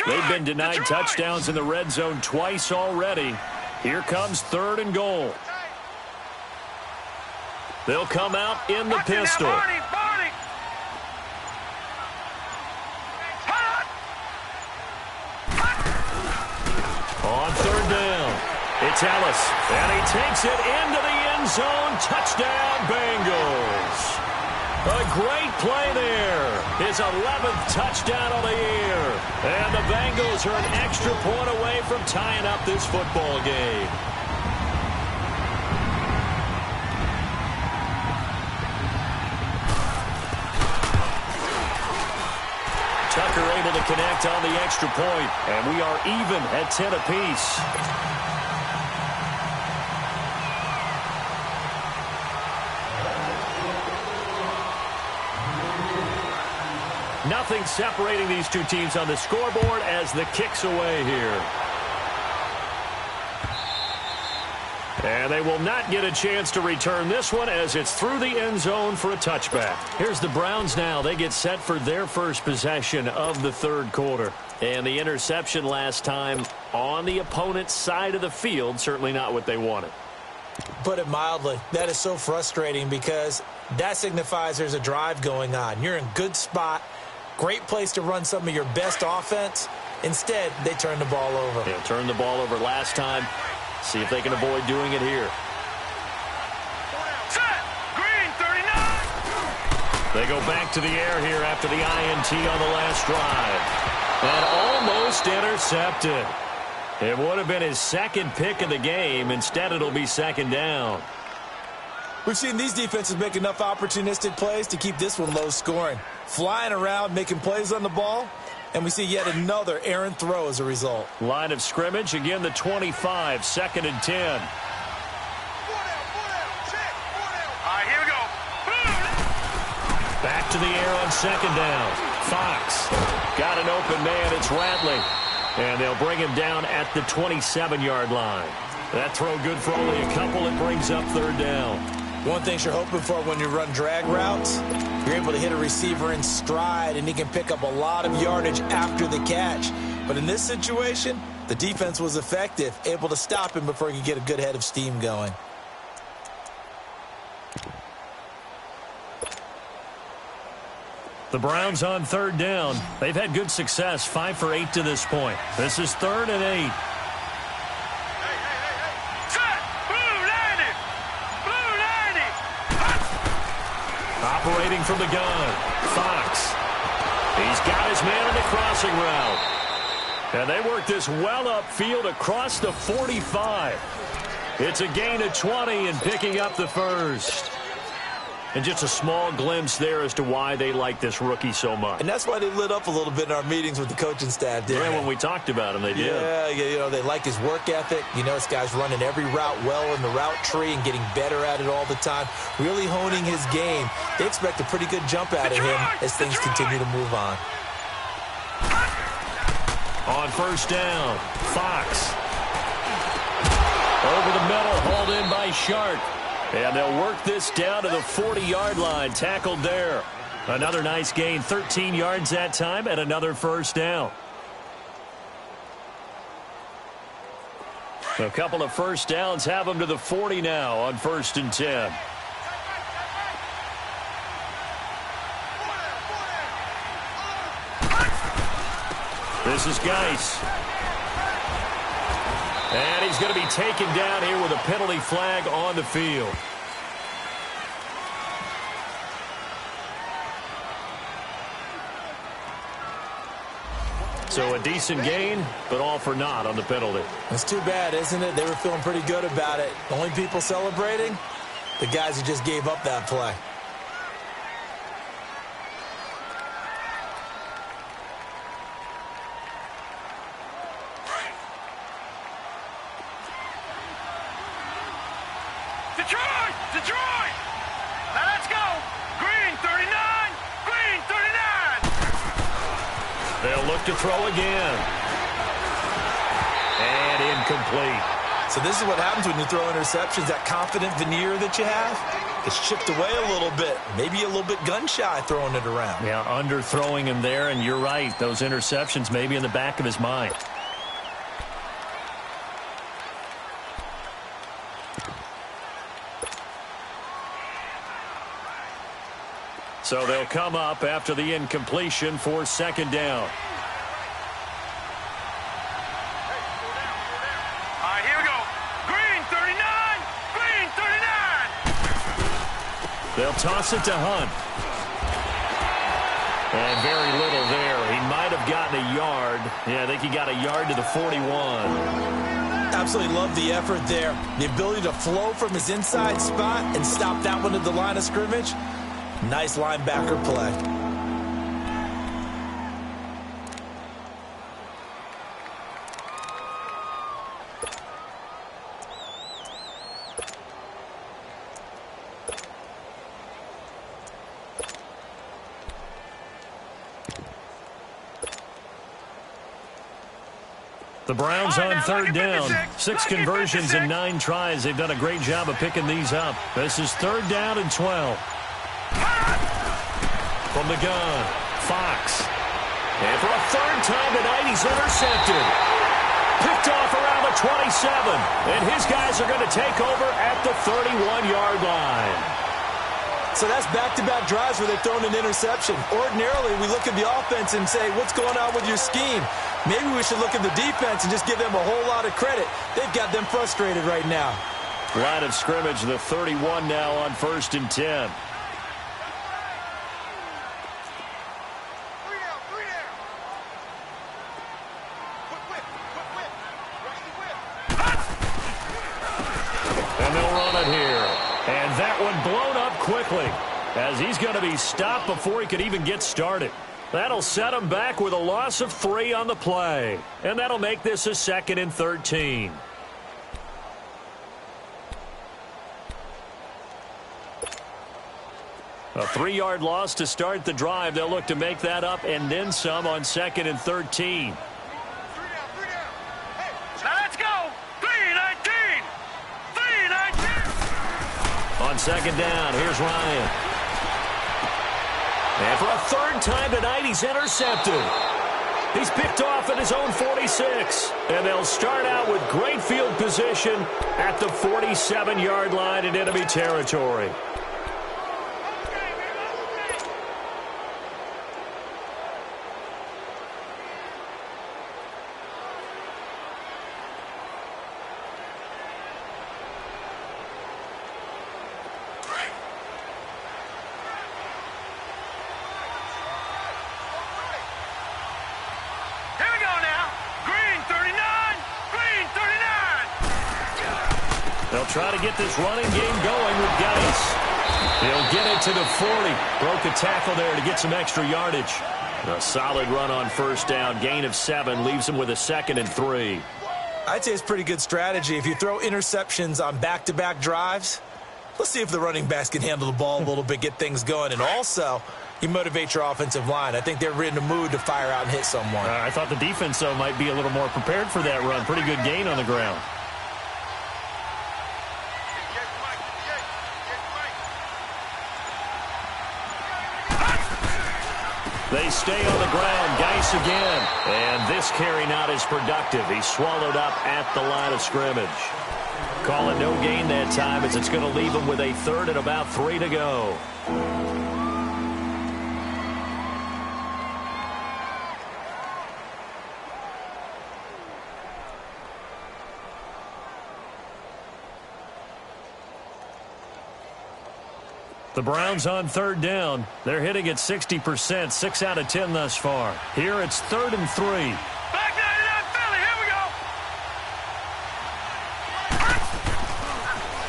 They've been denied touchdowns in the red zone twice already. Here comes 3rd and goal. They'll come out in the pistol. On 3rd down, it's Ellis, and he takes it into the end zone. Touchdown, Bengals. A great play there. His 11th touchdown of the year. And the Bengals are an extra point away from tying up this football game. Tucker able to connect on the extra point, and we are even at 10 apiece. Nothing separating these two teams on the scoreboard as the kick's away here. And they will not get a chance to return this one as it's through the end zone for a touchback. Here's the Browns now. They get set for their first possession of the 3rd quarter. And the interception last time on the opponent's side of the field, certainly not what they wanted. Put it mildly, that is so frustrating because that signifies there's a drive going on. You're in good spot. Great place to run some of your best offense. Instead, they turn the ball over. Yeah, turned the ball over last time. See if they can avoid doing it here. Set! Green, 39! They go back to the air here after the INT on the last drive. And almost intercepted. It would have been his 2nd pick of the game. Instead, it'll be 2nd down. We've seen these defenses make enough opportunistic plays to keep this one low scoring. Flying around, making plays on the ball, and we see yet another errant throw as a result. Line of scrimmage, again the 25, 2nd and 10. All right, here we go. Back to the air on 2nd down. Fox got an open man. It's Radley. And they'll bring him down at the 27-yard line. That throw good for only a couple. It brings up 3rd down. One thing you're hoping for when you run drag routes, you're able to hit a receiver in stride, and he can pick up a lot of yardage after the catch. But in this situation, the defense was effective, able to stop him before he could get a good head of steam going. The Browns on third down. They've had good success, 5 for 8 to this point. This is 3rd and 8. Set! Blue 90! Blue 90! Operating from the gun, Fox. He's got his man on the crossing route. And they work this well upfield across the 45. It's a gain of 20 and picking up the first. And just a small glimpse there as to why they like this rookie so much. And that's why they lit up a little bit in our meetings with the coaching staff. Yeah, when we talked about him, they did. Yeah, you know, they like his work ethic. You know, this guy's running every route well in the route tree and getting better at it all the time, really honing his game. They expect a pretty good jump out of him as things continue to move on. On first down, Fox. Over the middle, hauled in by Sharp. And they'll work this down to the 40-yard line, tackled there. Another nice gain, 13 yards that time, and another first down. A couple of first downs have them to the 40 now on 1st and 10. This is Geis. And he's going to be taken down here with a penalty flag on the field. So a decent gain, but all for naught on the penalty. It's too bad, isn't it? They were feeling pretty good about it. The only people celebrating, the guys who just gave up that play. Detroit! Detroit! Now let's go! Green 39! Green 39! They'll look to throw again. And incomplete. So this is what happens when you throw interceptions. That confident veneer that you have gets chipped away a little bit. Maybe a little bit gun-shy throwing it around. Yeah, underthrowing him there, and you're right. Those interceptions may be in the back of his mind. So they'll come up after the incompletion for 2nd down. All right, here we go. Green 39! Green 39! They'll toss it to Hunt. And very little there. He might have gotten a yard. Yeah, I think he got a yard to the 41. Absolutely love the effort there. The ability to flow from his inside spot and stop that one at the line of scrimmage. Nice linebacker play. The Browns on 3rd down. 6 conversions and 9 tries. They've done a great job of picking these up. This is 3rd down and 12. From the gun, Fox. And for a 3rd time tonight, he's intercepted. Picked off around the 27. And his guys are going to take over at the 31-yard line. So that's back-to-back drives where they've thrown an interception. Ordinarily, we look at the offense and say, what's going on with your scheme? Maybe we should look at the defense and just give them a whole lot of credit. They've got them frustrated right now. Line of scrimmage, the 31 now on 1st and 10. And they'll run it here. And that one blown up quickly as he's going to be stopped before he could even get started. That'll set him back with a loss of 3 on the play. And that'll make this a 2nd and 13. A 3-yard loss to start the drive. They'll look to make that up and then some on 2nd and 13. Now let's go! 3-19! 3-19! On 2nd down, here's Ryan. And for a 3rd time tonight, he's intercepted. He's picked off at his own 46. And they'll start out with great field position at the 47-yard line in enemy territory. They'll try to get this running game going with Geis. He'll get it to the 40. Broke a tackle there to get some extra yardage. A solid run on first down. Gain of 7 leaves him with a 2nd and 3. I'd say it's pretty good strategy. If you throw interceptions on back-to-back drives, let's see if the running backs can handle the ball a little bit, get things going. And also, you motivate your offensive line. I think they're in the mood to fire out and hit someone. I thought the defense, though, might be a little more prepared for that run. Pretty good gain on the ground. They stay on the ground. Geis again. And this carry not as productive. He's swallowed up at the line of scrimmage. Call it no gain that time as it's going to leave him with a 3rd and about 3 to go. The Browns on 3rd down. They're hitting at 60%, 6 out of 10 thus far. Here it's 3rd and 3. Back down to that Philly. Here we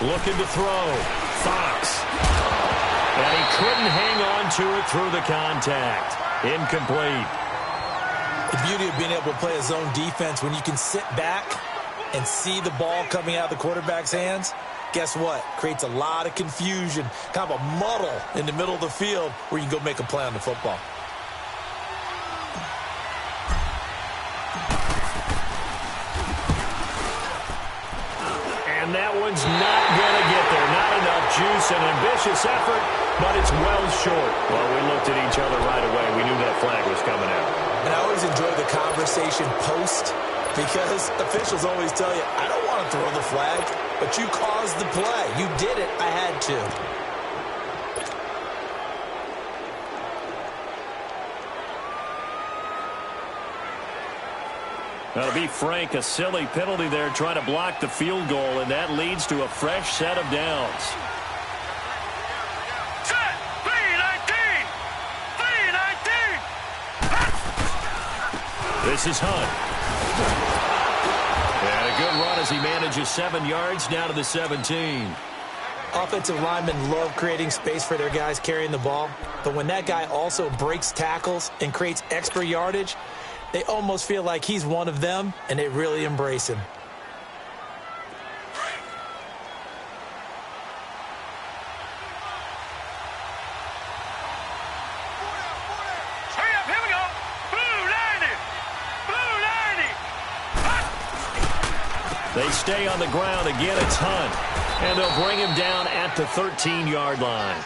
go. Looking to throw. Fox. And he couldn't hang on to it through the contact. Incomplete. The beauty of being able to play a zone defense when you can sit back and see the ball coming out of the quarterback's hands. Guess what? Creates a lot of confusion, kind of a muddle in the middle of the field where you can go make a play on the football. And that one's not going to get there. Not enough juice. An ambitious effort, but it's well short. Well, we looked at each other right away. We knew that flag was coming out. And I always enjoy the conversation post because officials always tell you, I don't want to throw the flag. But you caused the play. You did it. I had to. Now, to be frank, a silly penalty there trying to block the field goal, and that leads to a fresh set of downs. Set. 3-19. 3-19. This is Hunt. And a good run as he manages 7 yards down to the 17. Offensive linemen love creating space for their guys carrying the ball. But when that guy also breaks tackles and creates extra yardage, they almost feel like he's one of them, and they really embrace him. Hurry up. Here we go. Blue 90. Blue 90. They stay on the ground. Again, it's Hunt. And they'll bring him down at the 13-yard line.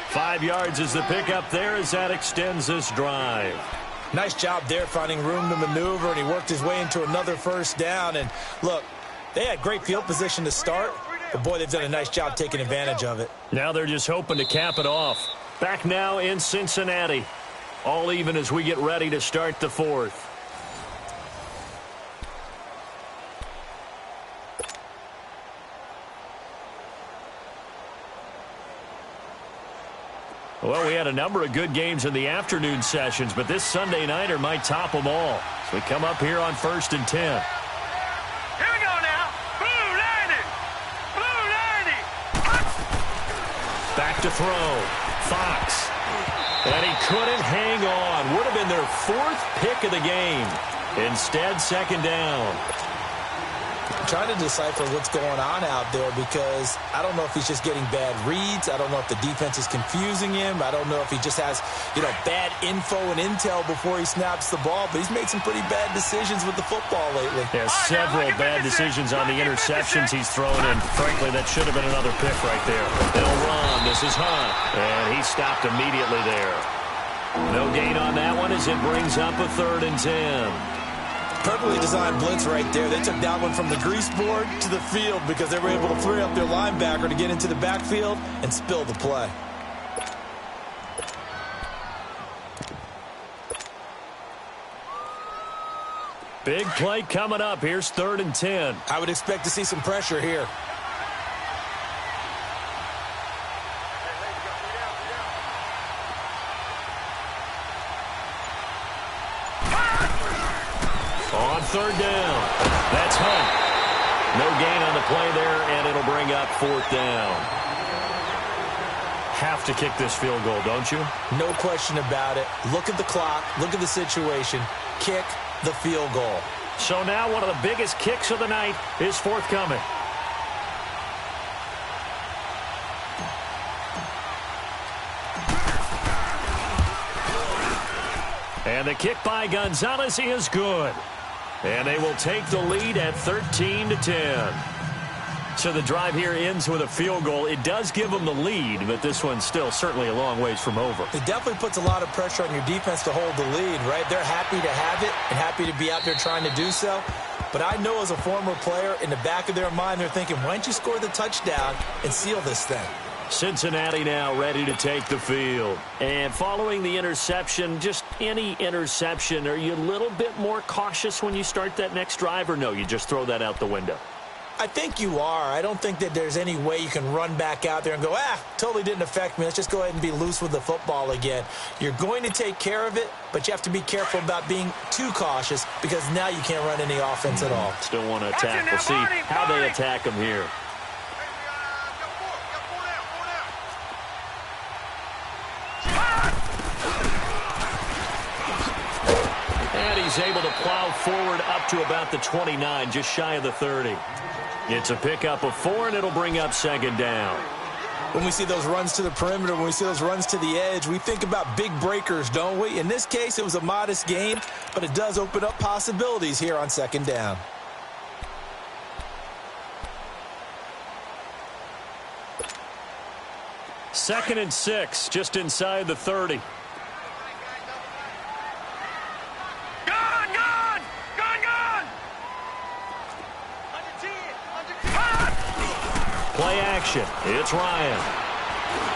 5 yards is the pickup there as that extends this drive. Nice job there finding room to maneuver, and he worked his way into another first down. And look, they had great field position to start, but boy, they've done a nice job taking advantage of it. Now they're just hoping to cap it off. Back now in Cincinnati. All even as we get ready to start the 4th. Well, we had a number of good games in the afternoon sessions, but this Sunday nighter might top them all. So we come up here on 1st and 10. Here we go now. Blue 90. Blue 90. Back to throw. Fox. And he couldn't hang on. Would have been their 4th pick of the game. Instead, 2nd down. I'm trying to decipher what's going on out there because I don't know if he's just getting bad reads. I don't know if the defense is confusing him. I don't know if he just has, bad info and intel before he snaps the ball. But he's made some pretty bad decisions with the football lately. Yeah, several bad decisions on the interceptions he's thrown, and frankly, that should have been another pick right there. They'll run. This is Hunt. And he stopped immediately there. No gain on that one as it brings up a 3rd and 10. Perfectly designed blitz right there. They took that one from the grease board to the field because they were able to free up their linebacker to get into the backfield and spill the play. Big play coming up. Here's 3rd and 10. I would expect to see some pressure here. On 3rd down. That's Hunt. No gain on the play there, and it'll bring up 4th down. Have to kick this field goal, don't you? No question about it. Look at the clock. Look at the situation. Kick the field goal. So now one of the biggest kicks of the night is forthcoming. And the kick by Gonzalez is good. And they will take the lead at 13-10. So the drive here ends with a field goal. It does give them the lead, but this one's still certainly a long ways from over. It definitely puts a lot of pressure on your defense to hold the lead, right? They're happy to have it and happy to be out there trying to do so. But I know as a former player, in the back of their mind, they're thinking, why don't you score the touchdown and seal this thing? Cincinnati now ready to take the field. And following the interception, just any interception, are you a little bit more cautious when you start that next drive, or no, you just throw that out the window? I think you are. I don't think that there's any way you can run back out there and go, totally didn't affect me. Let's just go ahead and be loose with the football again. You're going to take care of it, but you have to be careful about being too cautious because now you can't run any offense at all. Still want to attack. We'll see how they attack them here. And he's able to plow forward up to about the 29, just shy of the 30. It's a pickup of 4, and it'll bring up 2nd down. When we see those runs to the perimeter, when we see those runs to the edge, we think about big breakers, don't we? In this case, it was a modest gain, but it does open up possibilities here on 2nd down. Second and 6, just inside the 30. Play action. It's Ryan.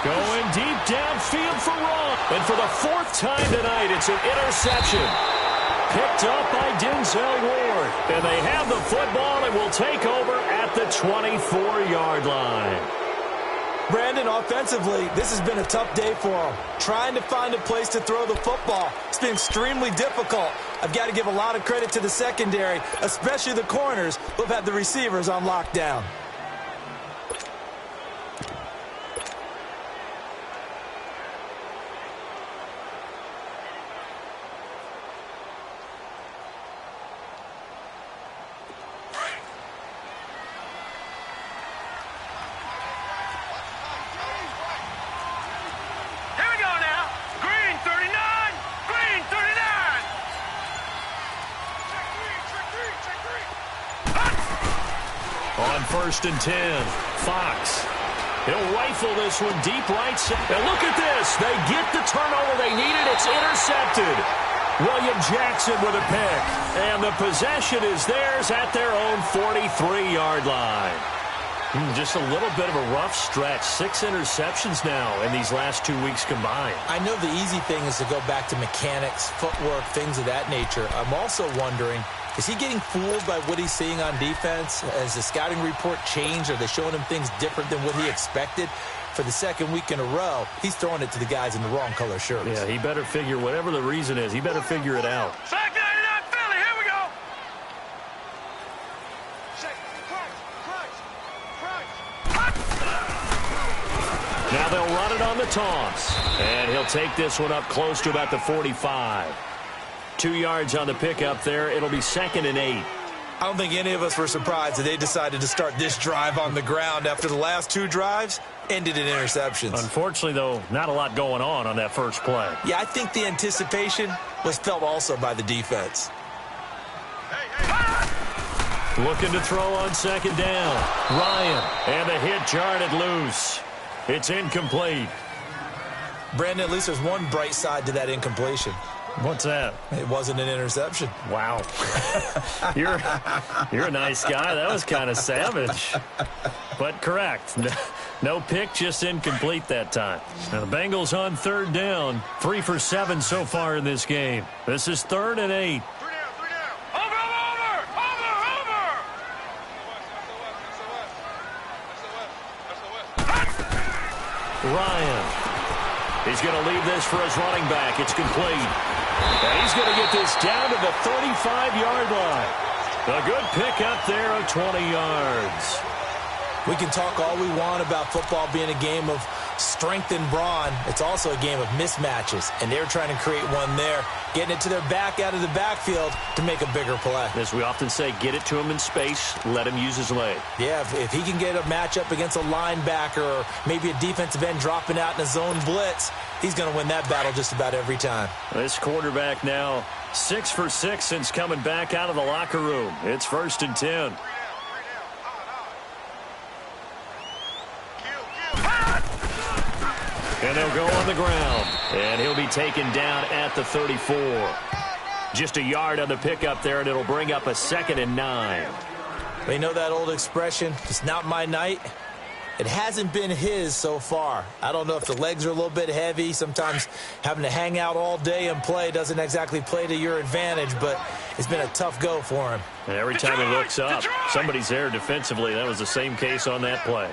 Going deep downfield for Ron. And for the 4th time tonight, it's an interception. Picked up by Denzel Ward. And they have the football and will take over at the 24-yard line. Brandon, offensively, this has been a tough day for them. Trying to find a place to throw the football. It's been extremely difficult. I've got to give a lot of credit to the secondary, especially the corners who have had the receivers on lockdown. On 1st and 10, Fox. He'll rifle this one deep right side. And look at this. They get the turnover they needed. It's intercepted. William Jackson with a pick. And the possession is theirs at their own 43-yard line. Just a little bit of a rough stretch. 6 interceptions now in these last 2 weeks combined. I know the easy thing is to go back to mechanics, footwork, things of that nature. I'm also wondering, is he getting fooled by what he's seeing on defense? Has the scouting report changed? Are they showing him things different than what he expected? For the 2nd week in a row, he's throwing it to the guys in the wrong color shirts. Yeah, he better figure, whatever the reason is, he better figure it out. Back 99 Philly, here we go. Now they'll run it on the toss. And he'll take this one up close to about the 45. 2 yards on the pickup there. It'll be 2nd and 8. I don't think any of us were surprised that they decided to start this drive on the ground after the last 2 drives ended in interceptions. Unfortunately, though, not a lot going on that first play. Yeah, I think the anticipation was felt also by the defense. Looking to throw on 2nd down. Ryan, and the hit jarred loose. It's incomplete. Brandon, at least there's one bright side to that incompletion. What's that? It wasn't an interception. Wow. You're a nice guy. That was kind of savage. But correct. No pick, just incomplete that time. Now the Bengals on 3rd down. 3 for 7 so far in this game. This is 3rd and 8. Ryan. He's going to leave this for his running back. It's complete. And he's going to get this down to the 35-yard line. A good pickup there of 20 yards. We can talk all we want about football being a game of strength and brawn. It's also a game of mismatches, and they're trying to create one there, getting it to their back out of the backfield to make a bigger play. As we often say, get it to him in space, let him use his leg. Yeah, if he can get a matchup against a linebacker or maybe a defensive end dropping out in a zone blitz, he's going to win that battle just about every time. This quarterback now 6 for 6 since coming back out of the locker room. It's 1st and 10. And they'll go on the ground. And he'll be taken down at the 34. Just a yard on the pickup there, and it'll bring up a 2nd and 9. They know that old expression, it's not my night. It hasn't been his so far. I don't know if the legs are a little bit heavy. Sometimes having to hang out all day and play doesn't exactly play to your advantage, but it's been a tough go for him. And every time he looks up, somebody's there defensively. That was the same case on that play.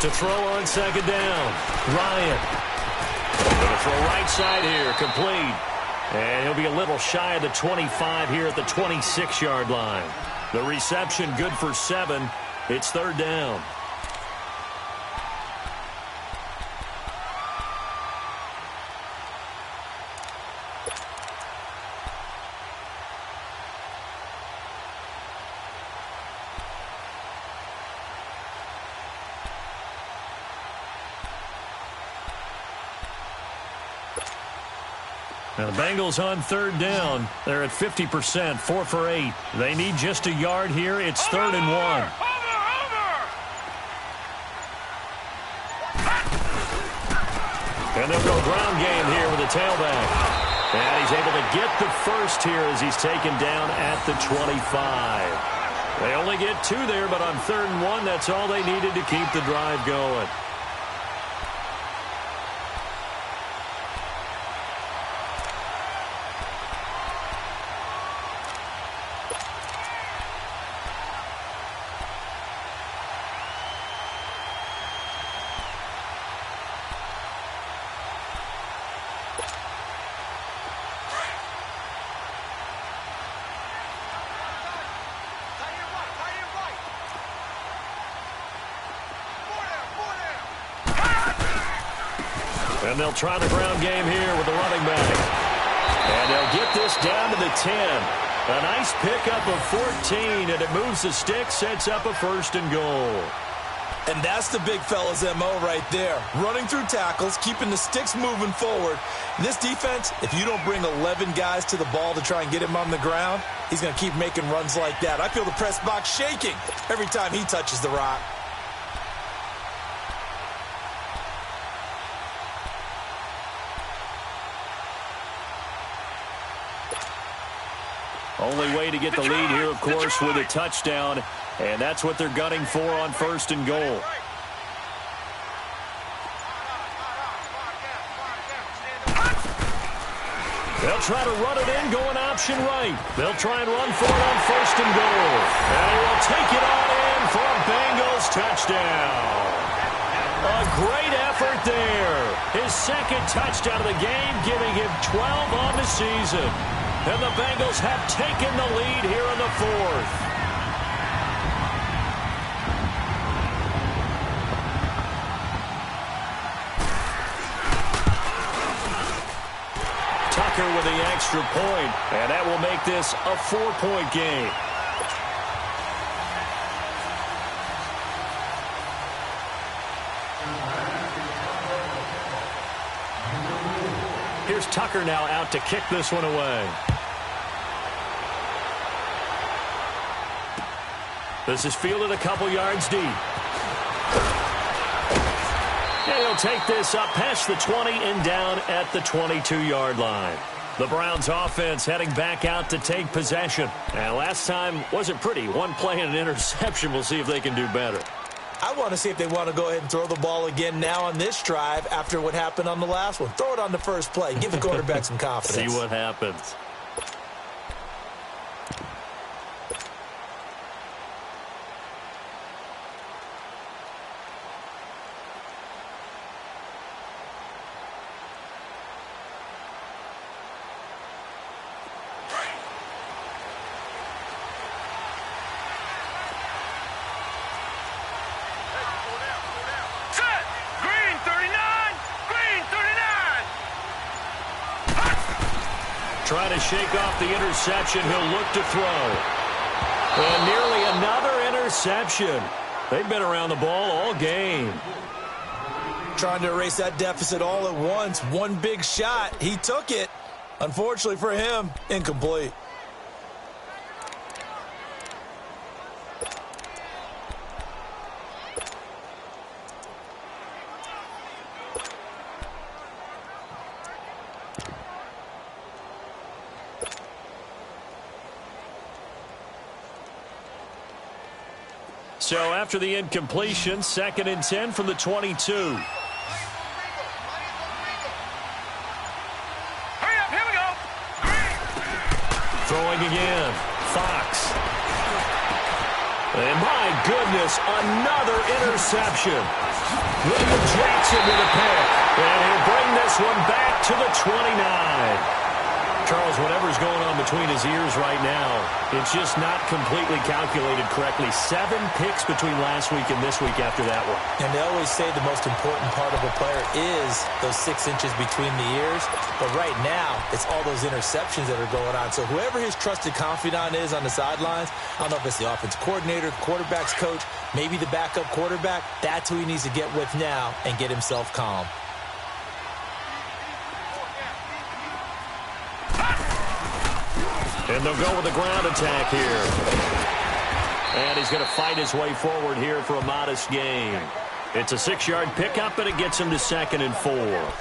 To throw on 2nd down, Ryan. Going to throw right side here, complete. And he'll be a little shy of the 25 here at the 26-yard line. The reception good for 7. It's 3rd down. Now the Bengals on 3rd down. They're at 50%, 4 for 8. They need just a yard here. It's 3rd and 1. And they'll go ground game here with a tailback. And he's able to get the first here as he's taken down at the 25. They only get 2 there, but on 3rd and 1, that's all they needed to keep the drive going. And they'll try the ground game here with the running back. And they'll get this down to the 10. A nice pickup of 14, and it moves the stick, sets up a 1st and goal. And that's the big fella's MO right there. Running through tackles, keeping the sticks moving forward. This defense, if you don't bring 11 guys to the ball to try and get him on the ground, he's going to keep making runs like that. I feel the press box shaking every time he touches the rock. Only way to get the lead here, of course, with a touchdown. And that's what they're gunning for on 1st and goal. They'll try to run it in, going option right. They'll try and run for it on 1st and goal. And he will take it on in for a Bengals touchdown. A great effort there. His 2nd touchdown of the game, giving him 12 on the season. And the Bengals have taken the lead here in the 4th. Tucker with the extra point, and that will make this a 4-point game. Here's Tucker now out to kick this one away. This is fielded a couple yards deep. And he'll take this up past the 20 and down at the 22-yard line. The Browns offense heading back out to take possession. And last time wasn't pretty. One play and an interception. We'll see if they can do better. I want to see if they want to go ahead and throw the ball again now on this drive after what happened on the last one. Throw it on the first play. Give the quarterback some confidence. See what happens. trying to shake off the interception. He'll look to throw. And nearly another interception. They've been around the ball all game. Trying to erase that deficit all at once. One big shot. He took it. Unfortunately for him, incomplete. So after the incompletion, 2nd and 10 from the 22. Hurry up, here we go. Throwing again. Fox. And my goodness, another interception. William Jackson with a pick. And he'll bring this one back to the 29. Charles, whatever's going on between his ears right now, it's just not completely calculated correctly. 7 picks between last week and this week after that one. And they always say the most important part of a player is those 6 inches between the ears. But right now, it's all those interceptions that are going on. So whoever his trusted confidant is on the sidelines, I don't know if it's the offensive coordinator, quarterback's coach, maybe the backup quarterback, that's who he needs to get with now and get himself calm. And they'll go with the ground attack here. And he's going to fight his way forward here for a modest gain. It's a 6-yard pickup, and it gets him to 2nd and 4.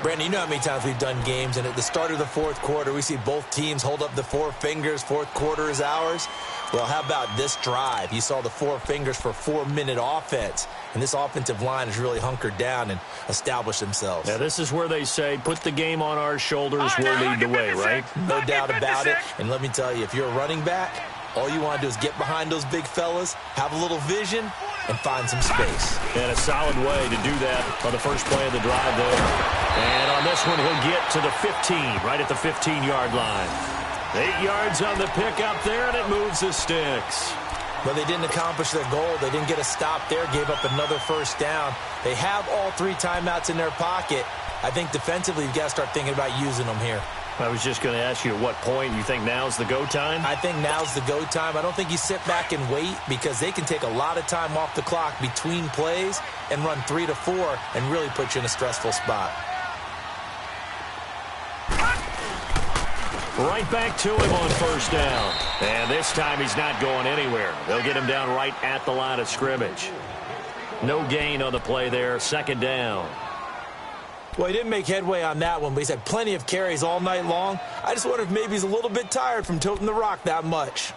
Brandon, you know how many times we've done games, and at the start of the 4th quarter, we see both teams hold up the 4 fingers, 4th quarter is ours. Well, how about this drive? You saw the 4 fingers for 4-minute offense, and this offensive line has really hunkered down and established themselves. Yeah, this is where they say, put the game on our shoulders, we'll lead the way, right? No doubt about it. And let me tell you, if you're a running back, all you want to do is get behind those big fellas, have a little vision, and find some space. And a solid way to do that on the first play of the drive there. And on this one, he'll get to the 15, right at the 15-yard line. 8 yards on the pickup there, and it moves the sticks. But they didn't accomplish their goal. They didn't get a stop there, gave up another first down. They have all 3 timeouts in their pocket. I think defensively, you've got to start thinking about using them here. I was just going to ask you at what point you think now's the go time? I think now's the go time. I don't think you sit back and wait because they can take a lot of time off the clock between plays and run 3 to 4 and really put you in a stressful spot. Right back to him on first down. And this time he's not going anywhere. They'll get him down right at the line of scrimmage. No gain on the play there. 2nd down. Well, he didn't make headway on that one, but he's had plenty of carries all night long. I just wonder if maybe he's a little bit tired from toting the rock that much.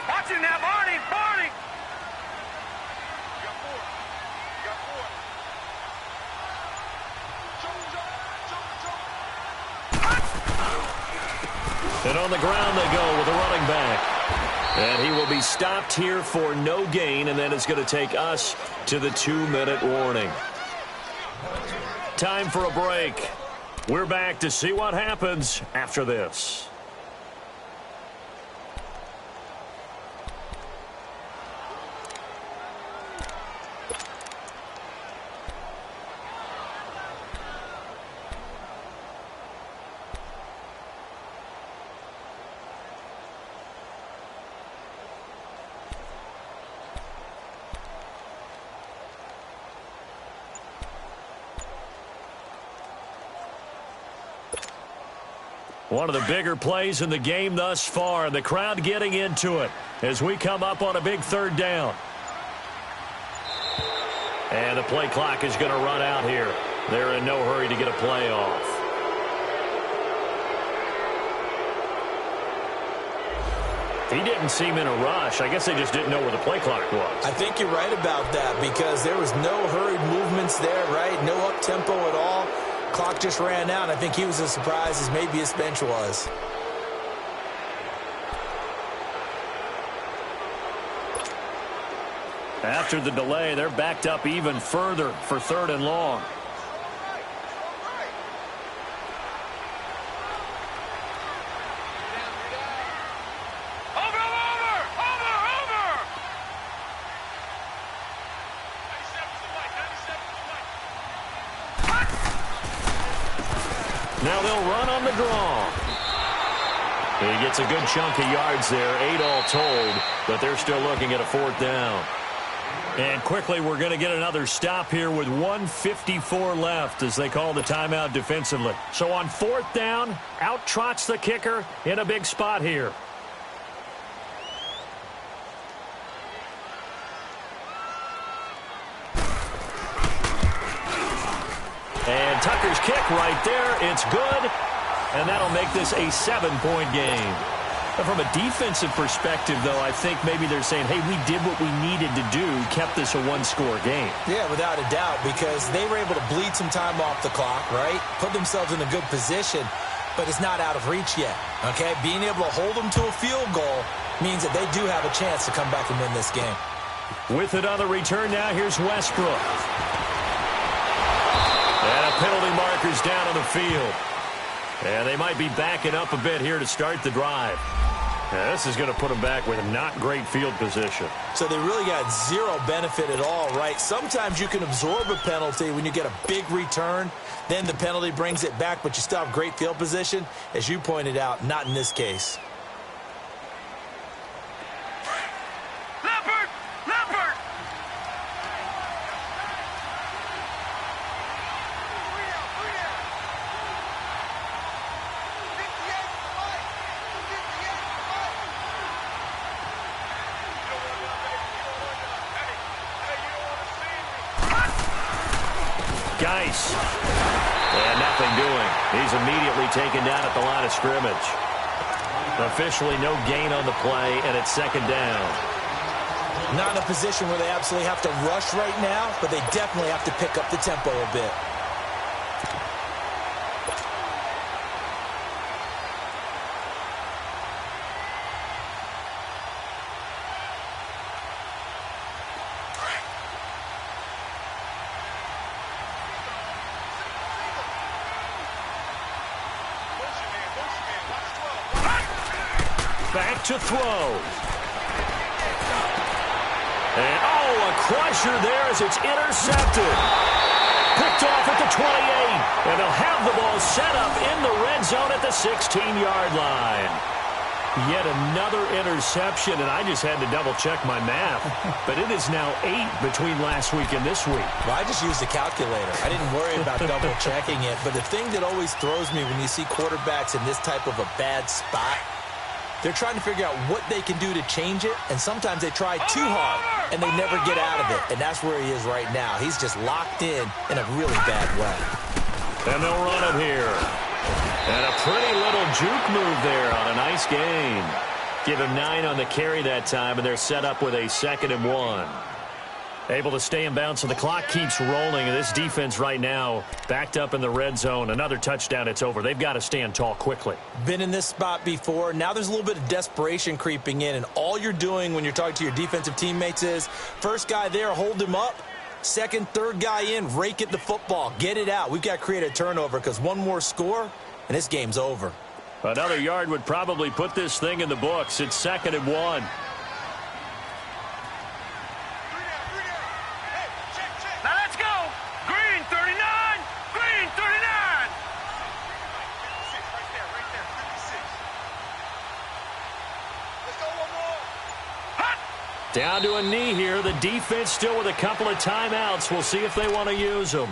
Watch him now, Barney, Barney. And on the ground they go with a running back. And he will be stopped here for no gain, and then it's going to take us to the 2-minute warning. Time for a break. We're back to see what happens after this. One of the bigger plays in the game thus far, and the crowd getting into it as we come up on a big 3rd down. And the play clock is going to run out here. They're in no hurry to get a play off. He didn't seem in a rush. I guess they just didn't know where the play clock was. I think you're right about that because there was no hurried movements there, right? No up-tempo at all. Clock just ran out. I think he was as surprised as maybe his bench was. After the delay, they're backed up even further for 3rd and long. Over Now they'll run on the draw. He gets a good chunk of yards there, 8 all told, but they're still looking at a 4th down. And quickly, we're going to get another stop here with 1:54 left as they call the timeout defensively. So on 4th down, out trots the kicker in a big spot here. And Tucker's kick right there. It's good. And that'll make this a 7-point game. But from a defensive perspective, though, I think maybe they're saying, hey, we did what we needed to do, kept this a 1-score game. Yeah, without a doubt, because they were able to bleed some time off the clock, right? Put themselves in a good position, but it's not out of reach yet, okay? Being able to hold them to a field goal means that they do have a chance to come back and win this game. With it on the return now, here's Westbrook. And a penalty marker's down on the field. And they might be backing up a bit here to start the drive. Now, this is going to put them back with a not great field position. So they really got zero benefit at all, right? Sometimes you can absorb a penalty when you get a big return. Then the penalty brings it back, but you still have great field position. As you pointed out, not in this case. Geis. And nothing doing. He's immediately taken down at the line of scrimmage. Officially no gain on the play, and it's 2nd down. Not in a position where they absolutely have to rush right now, but they definitely have to pick up the tempo a bit. Back to throw. And, a crusher there as it's intercepted. Picked off at the 28. And they'll have the ball set up in the red zone at the 16-yard line. Yet another interception, and I just had to double-check my math. But it is now 8 between last week and this week. Well, I just used a calculator. I didn't worry about double-checking it. But the thing that always throws me when you see quarterbacks in this type of a bad spot, they're trying to figure out what they can do to change it, and sometimes they try too hard, and they never get out of it. And that's where he is right now. He's just locked in a really bad way. And they'll run him here. And a pretty little juke move there on a nice gain. Give him 9 on the carry that time, and they're set up with a 2nd and 1. Able to stay in bounds, so the clock keeps rolling. And this defense right now backed up in the red zone. Another touchdown, it's over. They've got to stand tall quickly. Been in this spot before. Now there's a little bit of desperation creeping in. And all you're doing when you're talking to your defensive teammates is, first guy there, hold him up. Second, third guy in, rake at the football. Get it out. We've got to create a turnover because one more score, and this game's over. Another yard would probably put this thing in the books. It's 2nd and 1. Down to a knee here. The defense still with a couple of timeouts. We'll see if they want to use them.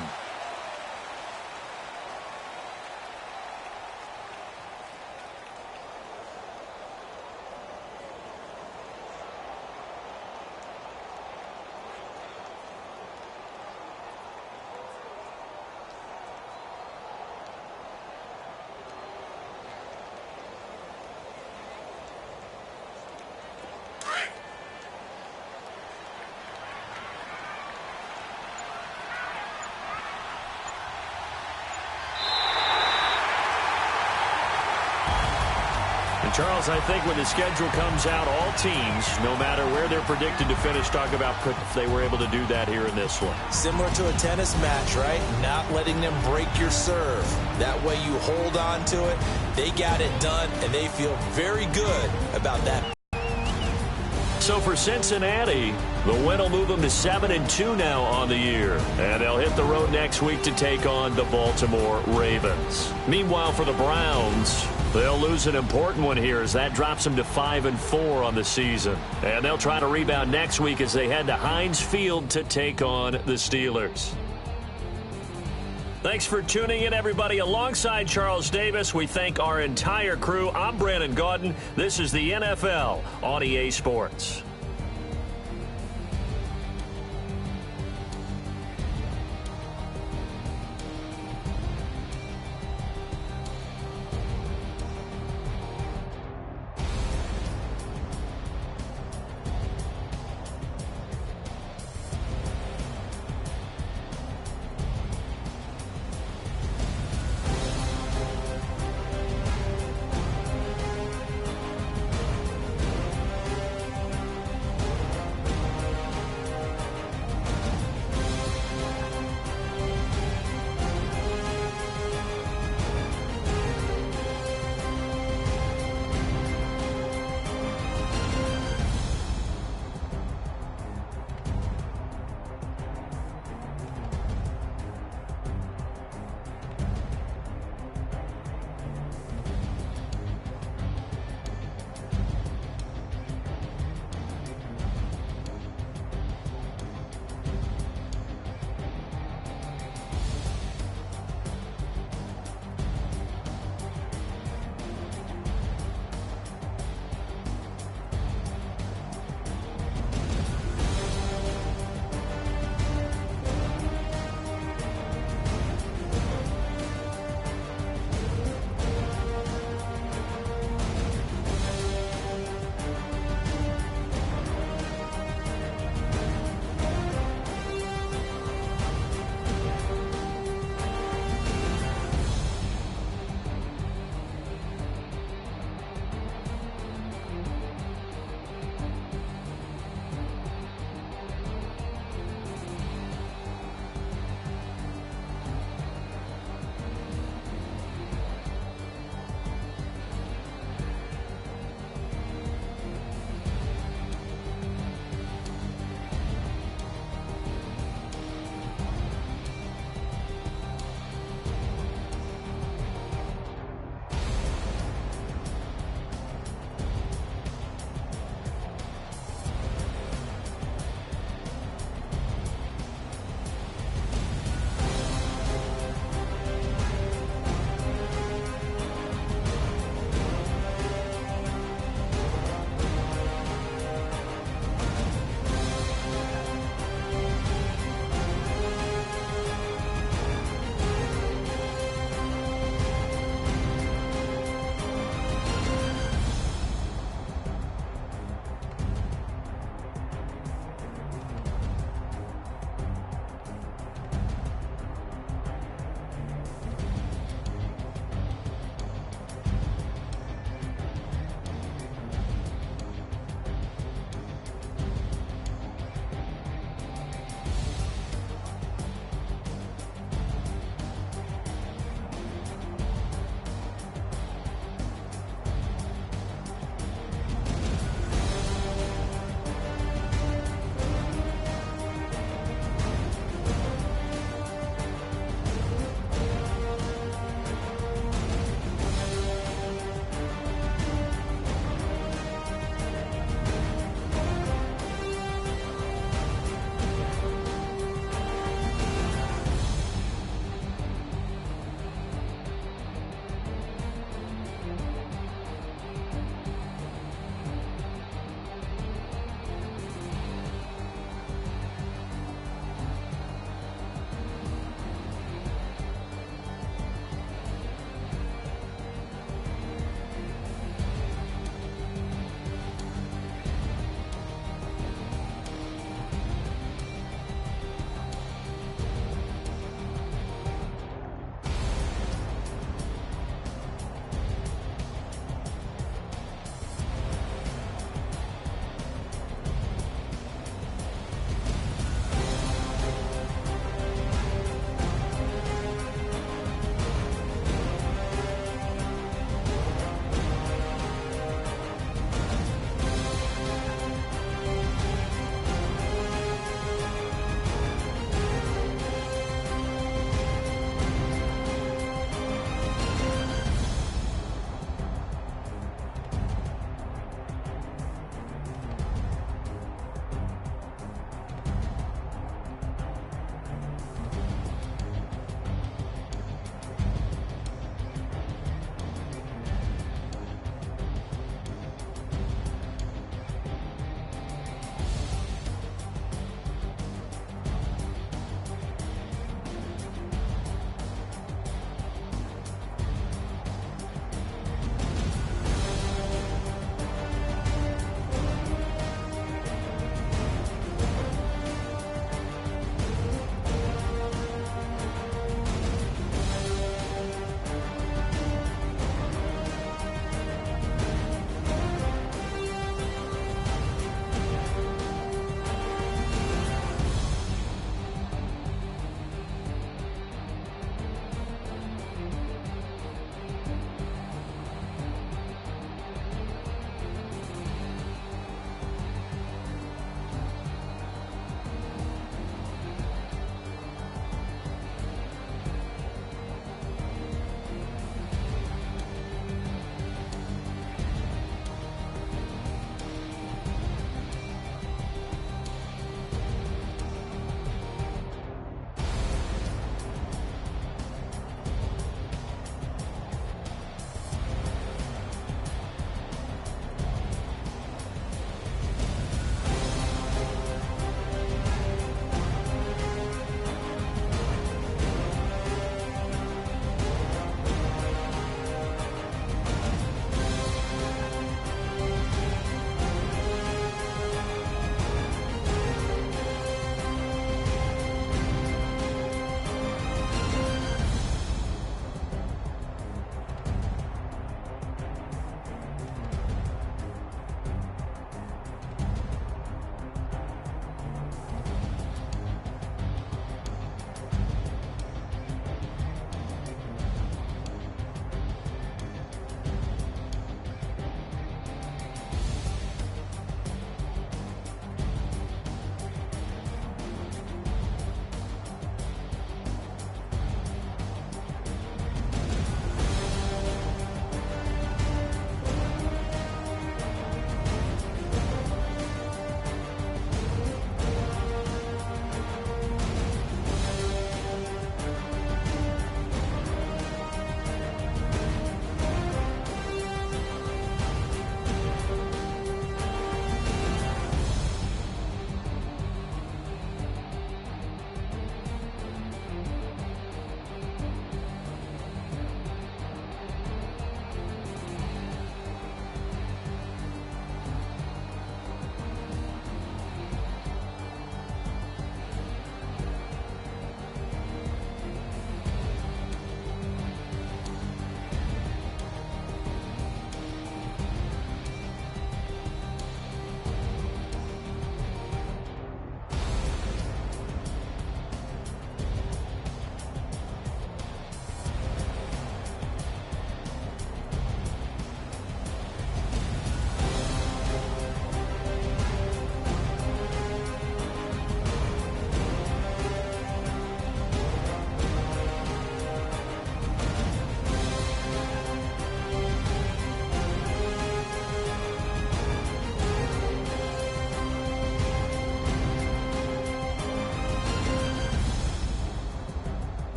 Charles, I think when the schedule comes out, all teams, no matter where they're predicted to finish, talk about if they were able to do that here in this one. Similar to a tennis match, right? Not letting them break your serve. That way you hold on to it. They got it done, and they feel very good about that. So for Cincinnati, the win will move them to 7-2 now on the year. And they'll hit the road next week to take on the Baltimore Ravens. Meanwhile, for the Browns, they'll lose an important one here as that drops them to 5-4 on the season. And they'll try to rebound next week as they head to Heinz Field to take on the Steelers. Thanks for tuning in, everybody. Alongside Charles Davis, we thank our entire crew. I'm Brandon Gaudin. This is the NFL on EA Sports.